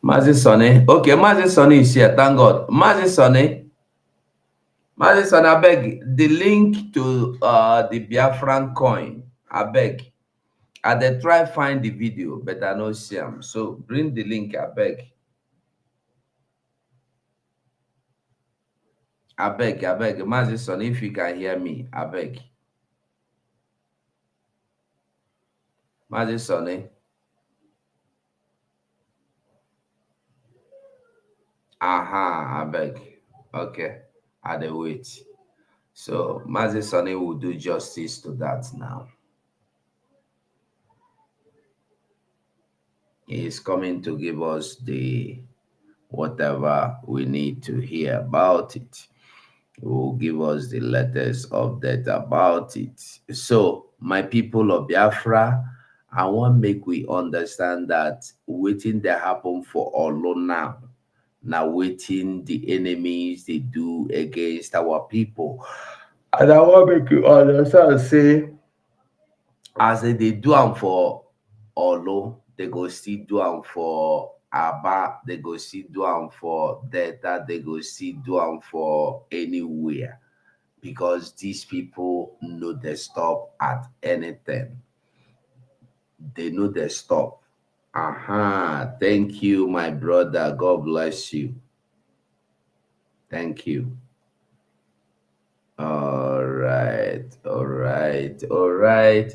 Mazi Sonny. Okay, Mazi Sonny is here. Thank God. Mazi Sonny. Mazi Sonny, I beg. The link to the Biafran coin. I beg. I dey try find the video, but I no see them. So bring the link, I beg. I beg. Mazi Sonny, if you can hear me, I beg. Mazi Sonny. Aha, I beg. Okay. I dey wait. So Mazi Sonny will do justice to that now. He is coming to give us the whatever we need to hear about it. He will give us the latest update about it. So, my people of Biafra, I want make we understand that waiting they happen for all now. Now waiting the enemies they do against our people. And I want make you understand, say, as they do them for Olo, they go still do them for Aba, they go still do them for Delta, they go still do them for anywhere. Because these people know they stop at anything. They know they stop. Thank you, my brother. God bless you. Thank you. All right.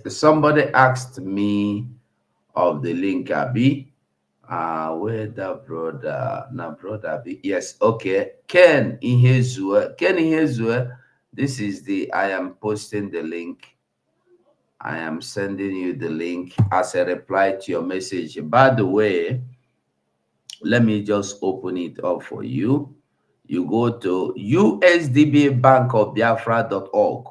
Somebody asked me of the link, Abi. Where that brother? Now, brother Abi. Yes, okay. Ken Ihezue. This is the, I am posting the link. I am sending you the link as a reply to your message. By the way, let me just open it up for you. You go to usdbbankofbiafra.org.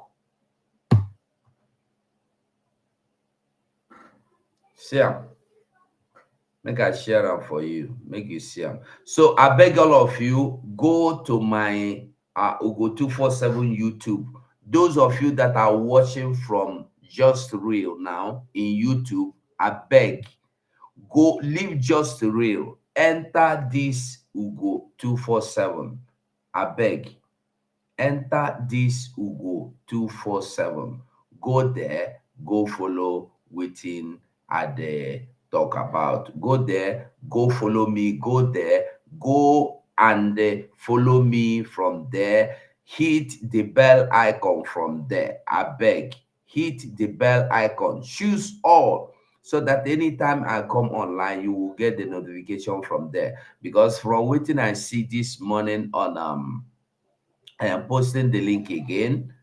See them. Make I share them for you. Make you see them. So I beg all of you, go to my Ugo 247 YouTube. Those of you that are watching from Just Real now in YouTube, I beg, go leave Just Real. Enter this Ugo 247. I beg. Enter this Ugo 247. Go there, go follow within at the talk about. Go there, go follow me, go there, go and follow me from there. Hit the bell icon from there. I beg, hit the bell icon, choose all, so that anytime I come online, you will get the notification from there. Because from waiting I see this morning on I am posting the link again.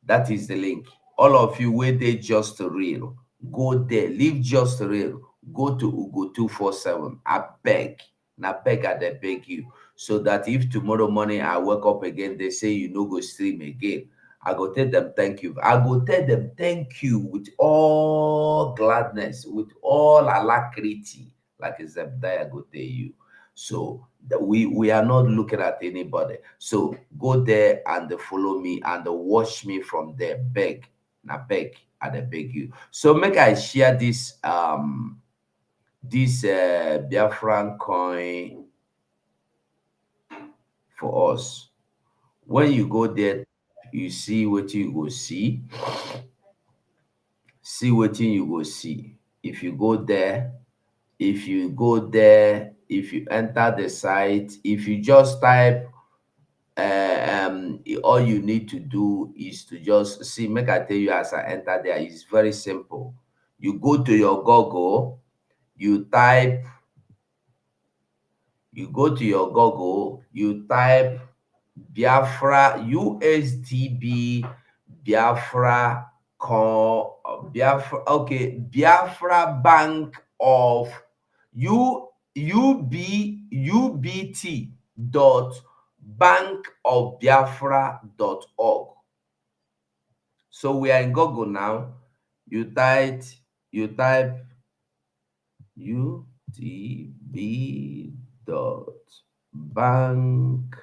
That is the link. All of you waited Just Real. Go there. Leave Just Real. Go to Ugo 247. I beg. Now beg, I beg you. So that if tomorrow morning I wake up again, they say you no go stream again, I go tell them thank you. I go tell them thank you with all gladness, with all alacrity. Like Zebediah go tell you. So we are not looking at anybody. So go there and follow me and watch me from there. Beg. Now beg. I beg you. So make I share this Biafran coin for us. When you go there, you see what you go see. See what you go see. If you go there, if you enter the site, if you just type all you need to do is to just see, make I tell you as I enter there, it's very simple. You go to your Google, you type Biafra USDB Biafra Biafra Bank of UBT dot bankofbiafra.org. So we are in Google now. You type UTB dot bank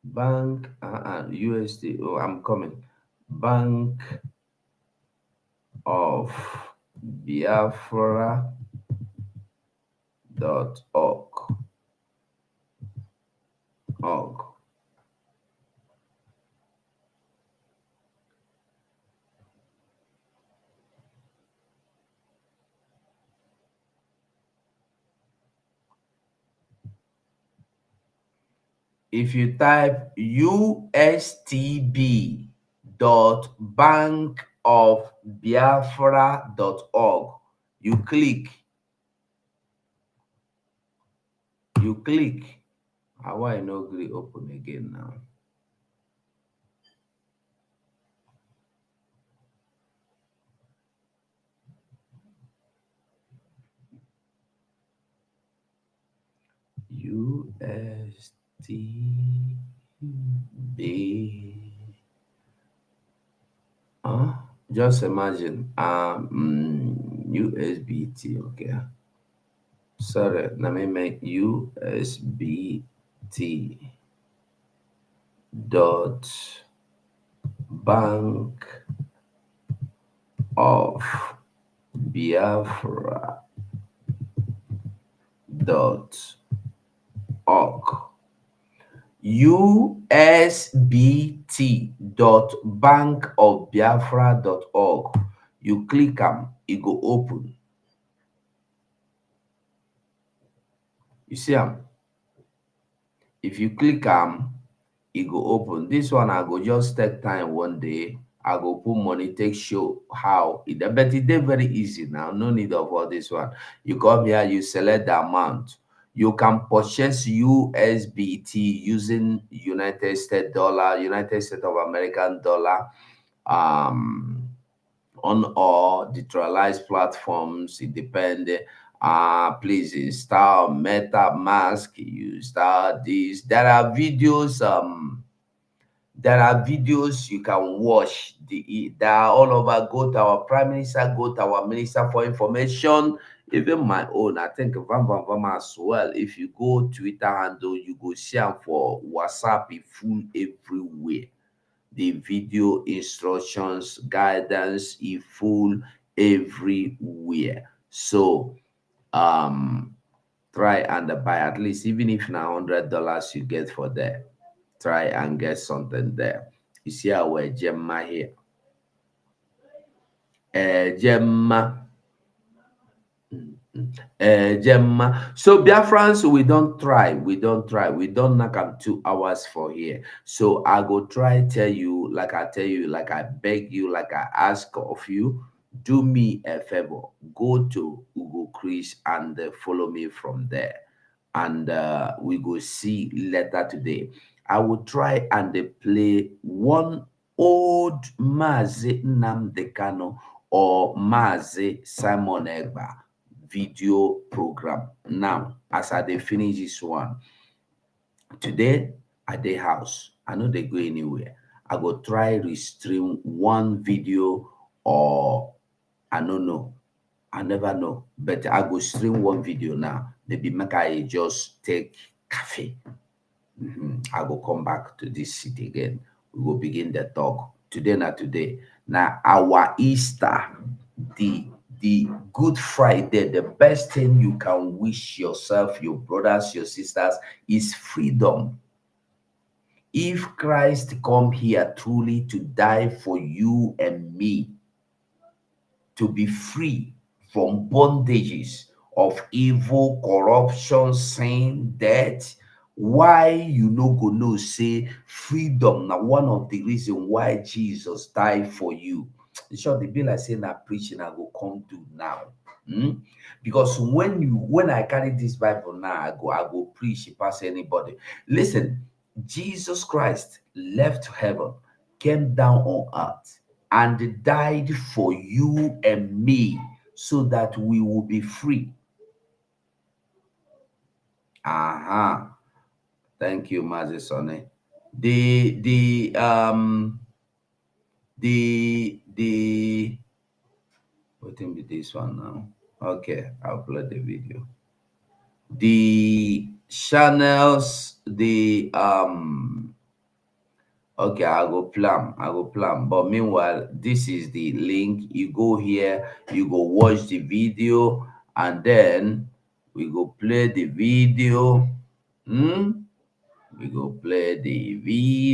bank USD. Oh, I'm coming. Bank of Biafra.org. If you type USTB dot bankofbiafra.org, you click. How I know green open again now? USTB. Just imagine USBT. Okay. Sorry, let me make USBT dot bank of Biafra dot org. USBT dot bankofbiafra.org. You click them, it go open. You see them? If you click them, it go open. This one I go just take time one day. I go put money, take show how it, but it's very easy now. No need of all this one. You come here, you select the amount. You can purchase USBT using United States dollar, United States of American dollar, on all decentralized platforms. It depends. Please install MetaMask. You install this. There are videos. You can watch. They are all over. Go to our prime minister, go to our minister for information. Even my own, I think Vam as well. If you go Twitter handle, you go share for WhatsApp, it full everywhere. The video instructions, guidance, it full everywhere. So try and buy at least, even if now $100 you get for there. Try and get something there. You see our Gemma here. Gemma. Gemma. So Biafrans, we don't try. We don't knock am 2 hours for here. So I go try tell you, like I beg you, like I ask of you, do me a favor. Go to Ugo Chris and follow me from there. And we go see later today. I will try and play one old Mazi Nnamdi Kanu or Mazi Simon Egba video program. Now, as I finish this one, today at the house, I know they go anywhere. I go try restream one video, or I don't know. I never know, but I go stream one video now. Maybe make I just take cafe. I go come back to this city again. We will begin the talk today. Not today. Now our Easter, the Good Friday, the best thing you can wish yourself, your brothers, your sisters, is freedom. If Christ come here truly to die for you and me, to be free from bondages of evil, corruption, sin, death, why you no go know say freedom na one of the reason why Jesus died for you. In short, the be like saying that preaching I go come to now. Because when I carry this Bible now, I go preach it past anybody. Listen, Jesus Christ left heaven, came down on earth, and died for you and me so that we will be free. Thank you, Mazisone. What will be this one now? Okay, I'll play the video. The channels, okay, I go plan. But meanwhile, this is the link. You go here, you go watch the video, and then we go play the video. We go play the video.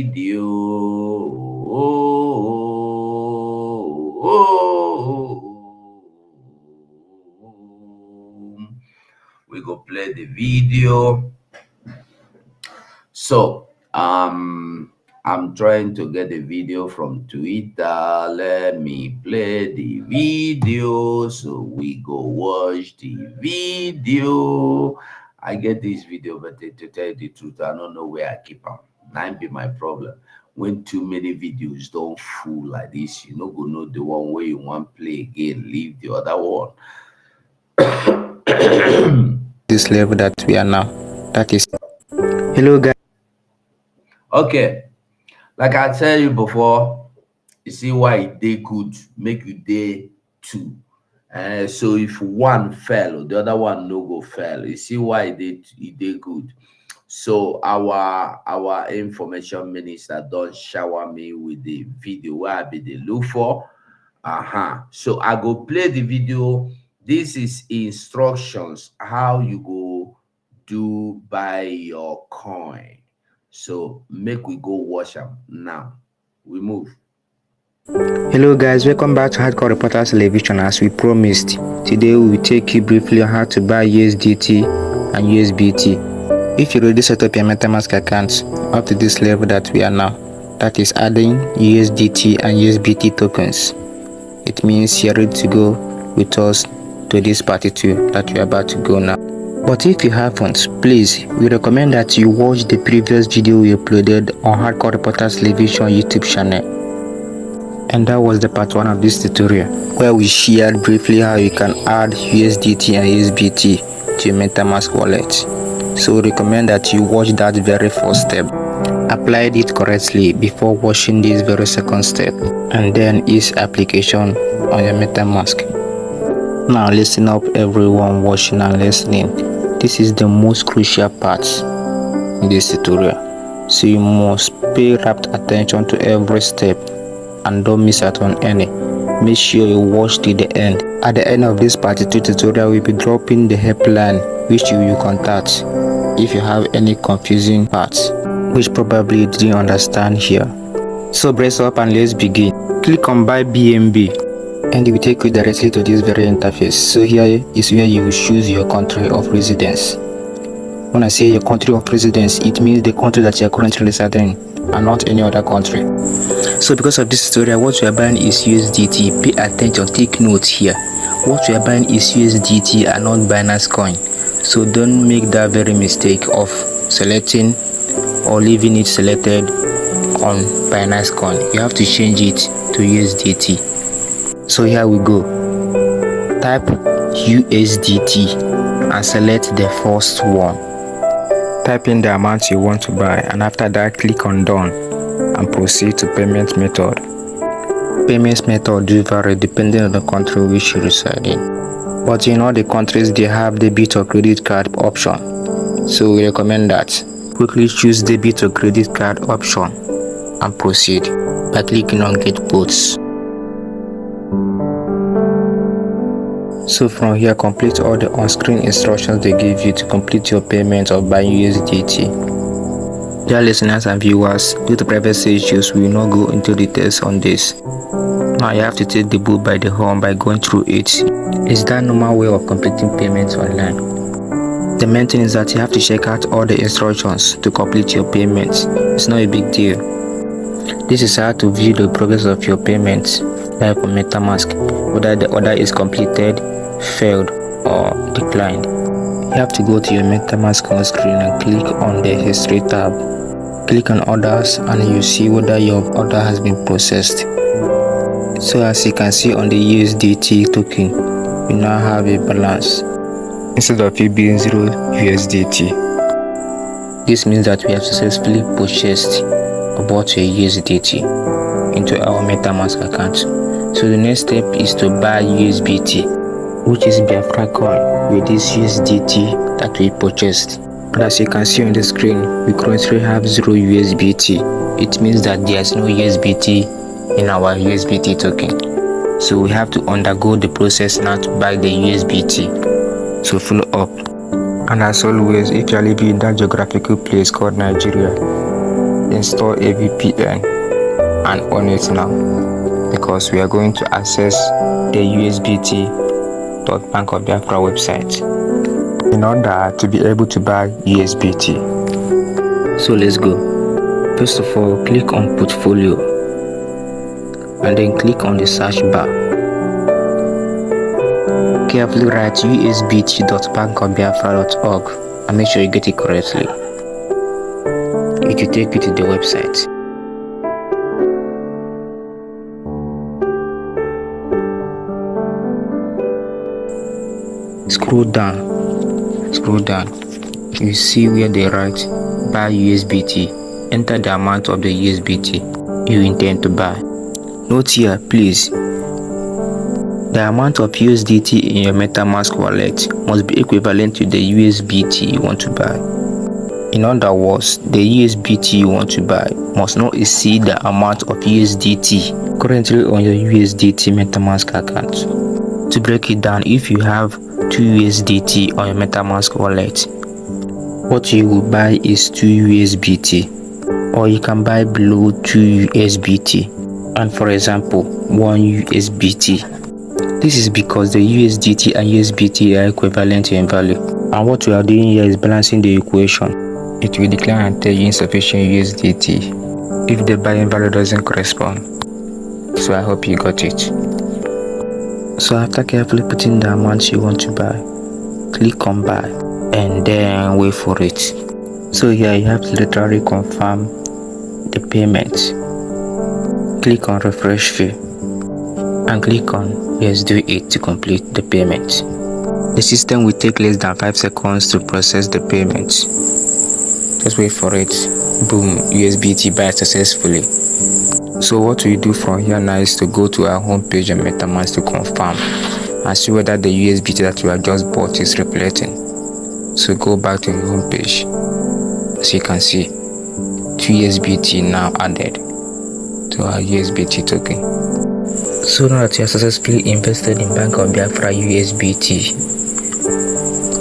We go play the video. So, I'm trying to get the video from Twitter. Let me play the video. So we go watch the video. I get this video, but to tell you the truth, I don't know where I keep them. That be my problem. When too many videos don't fool like this, you no go know the one where you want play again, leave the other one. This level that we are now, that is. Hello guys. Okay, like I tell you before, you see why they good make you day two. So if one fell, the other one no go fell. You see why they good. So our information minister don't shower me with the video where I be the look for. So I go play the video. This is instructions how you go do buy your coin. So make we go watch them now. We move. Hello guys, welcome back to Hardcore Reporters Television. As we promised, today we will take you briefly on how to buy USDT and USBT. If you already set up your MetaMask account up to this level that we are now, that is adding USDT and USBT tokens, it means you're ready to go with us to this party too that we're about to go now. But if you haven't, please, we recommend that you watch the previous video we uploaded on Hardcore Reporters Television YouTube channel. And that was the part 1 of this tutorial, where we shared briefly how you can add USDT and USBT to your MetaMask wallet. So we recommend that you watch that very first step, applied it correctly before watching this very second step, and then ease application on your MetaMask. Now listen up everyone watching and listening. This is the most crucial part in this tutorial, so you must pay rapt attention to every step and don't miss out on any. Make sure you watch till the end. At the end of this part 2 tutorial, we'll be dropping the helpline which you will contact if you have any confusing parts which probably you didn't understand here. So brace up and let's begin. Click on buy BNB and it will take you directly to this very interface. So here is where you will choose your country of residence. When I say your country of residence, it means the country that you are currently residing and not any other country. So because of this tutorial, what we are buying is USDT. Pay attention, take notes here. What we are buying is USDT and not Binance coin. So don't make that very mistake of selecting or leaving it selected on Binance coin. You have to change it to USDT. So here we go. Type USDT and select the first one. Type in the amount you want to buy, and after that click on done and proceed to payment method. Payment method do vary depending on the country which you reside in, but in all the countries they have debit or credit card option, so we recommend that. Quickly choose debit or credit card option and proceed by clicking on get quotes. So from here, complete all the on-screen instructions they give you to complete your payment of buying USDT. Dear listeners and viewers, due to privacy issues, we will not go into details on this. Now you have to take the bull by the horn by going through it. Is that normal way of completing payments online? The main thing is that you have to check out all the instructions to complete your payments. It's not a big deal. This is how to view the progress of your payments like on MetaMask, whether the order is completed, failed, or declined. You have to go to your MetaMask home screen and click on the History tab. Click on Orders and you see whether your order has been processed. So as you can see on the USDT token, you now have a balance instead of it being 0 USDT. This means that we have successfully purchased or bought a USDT into our MetaMask account. So the next step is to buy USBT, which is Biafracoin, with this USDT that we purchased. But as you can see on the screen, we currently have 0 USBT. It means that there is no USBT in our USBT token. So we have to undergo the process now to buy the USBT. So follow up. And as always, if you are living in that geographical place called Nigeria, install a VPN and on it now, because we are going to access the USBT.Bank of Biafra website in order to be able to buy USBT. So let's go. First of all, click on Portfolio and then click on the search bar. Carefully write usbt.bankofbiafra.org and make sure you get it correctly. It will take you to the website. Scroll down, you see where they write buy USBT. Enter the amount of the USBT you intend to buy. Note here, please, the amount of USDT in your MetaMask wallet must be equivalent to the USBT you want to buy. In other words, the USBT you want to buy must not exceed the amount of USDT currently on your USDT MetaMask account. To break it down, if you have 2 USDT on your MetaMask wallet, what you will buy is 2 USBT, or you can buy below 2 USBT, and for example 1 USBT. This is because the USDT and USBT are equivalent in value, and what we are doing here is balancing the equation. It will declare and tell you insufficient USDT if the buying value doesn't correspond. So I hope you got it. So after carefully putting the amount you want to buy, click on buy and then wait for it. So here you have to literally confirm the payment. Click on refresh fee and click on yes, do it to complete the payment. The system will take less than 5 seconds to process the payment. Just wait for it. Boom, USBT buy successfully. So what we do from here now is to go to our home page on MetaMask to confirm and see whether the USBT that we have just bought is reflecting. So go back to the home page. As you can see, 2 USBT now added to our USBT token. So now that you have successfully invested in Bank of Biafra USBT,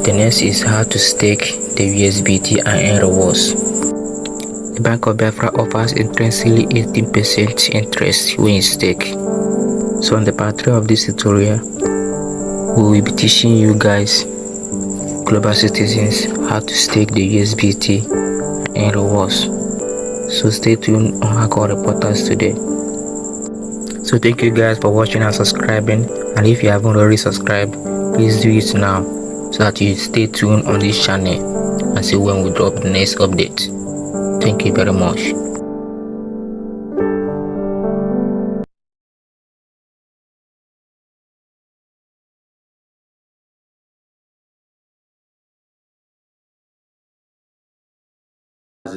the next is how to stake the USBT and earn rewards. The Bank of Biafra offers intrinsically 18% interest when you stake. So on the part 3 of this tutorial, we will be teaching you guys, global citizens, how to stake the USBT and rewards. So stay tuned on Hardcore Reporters today. So thank you guys for watching and subscribing, and if you haven't already subscribed, please do it now so that you stay tuned on this channel and see when we drop the next update. Thank you very much.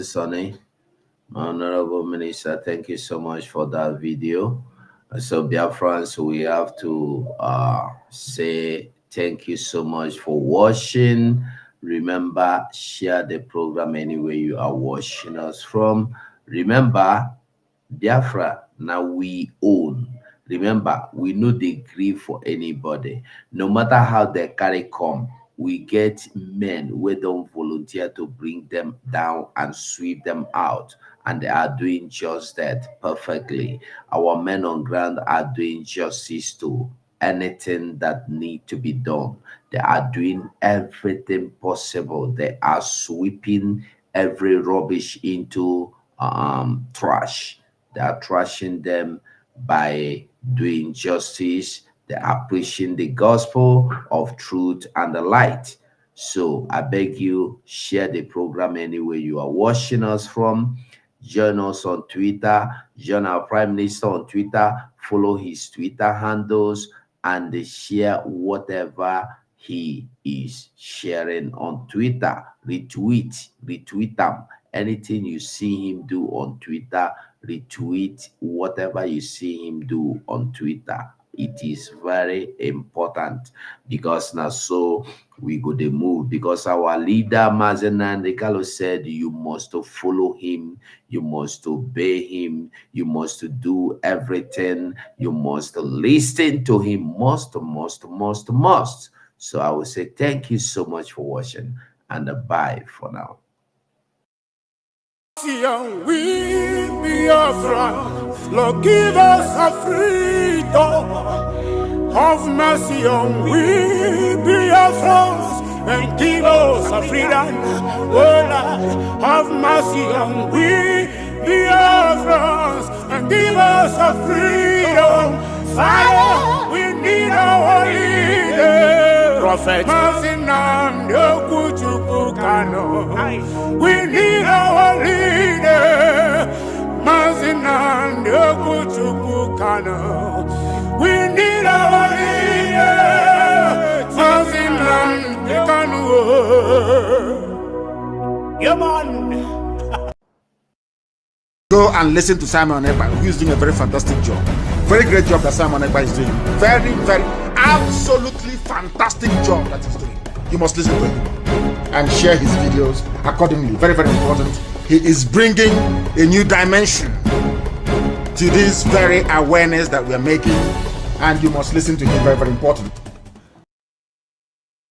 Sonny, Honorable Minister, thank you so much for that video. So, Biafrans, we have to say thank you so much for watching. Remember, share the program anywhere you are watching us from. Remember, Biafra, now we own. Remember, we know they grieve for anybody. No matter how they carry come, we get men who don't volunteer to bring them down and sweep them out, and they are doing just that perfectly. Our men on ground are doing justice to anything that need to be done. They are doing everything possible. They are sweeping every rubbish into trash. They are trashing them by doing justice. They are preaching the gospel of truth and the light. So I beg you, share the program anywhere you are watching us from. Join us on Twitter. Join our Prime Minister on Twitter. Follow his Twitter handles and share whatever he is sharing on Twitter. Retweet them. Anything you see him do on Twitter, retweet whatever you see him do on Twitter. It is very important, because now so we go to move, because our leader Mazen Nandekalo said you must follow him, you must obey him, you must do everything, you must listen to him, must. So I will say thank you so much for watching, and bye for now. We Biafrans, Lord, give us a freedom. Have mercy on we Biafrans, and give us a freedom. Oh Lord, have mercy on we Biafrans, and give us a freedom. Father, we need our leader. Prophet, we need our leader. We need our leader. Go and listen to Simon Ekpa, who is doing a very fantastic job. Very great job that Simon Ekpa is doing. Very, absolutely fantastic job that he's doing. You must listen to him and share his videos accordingly. Very, very important. He is bringing a new dimension to this very awareness that we are making, and you must listen to him. Very, very important.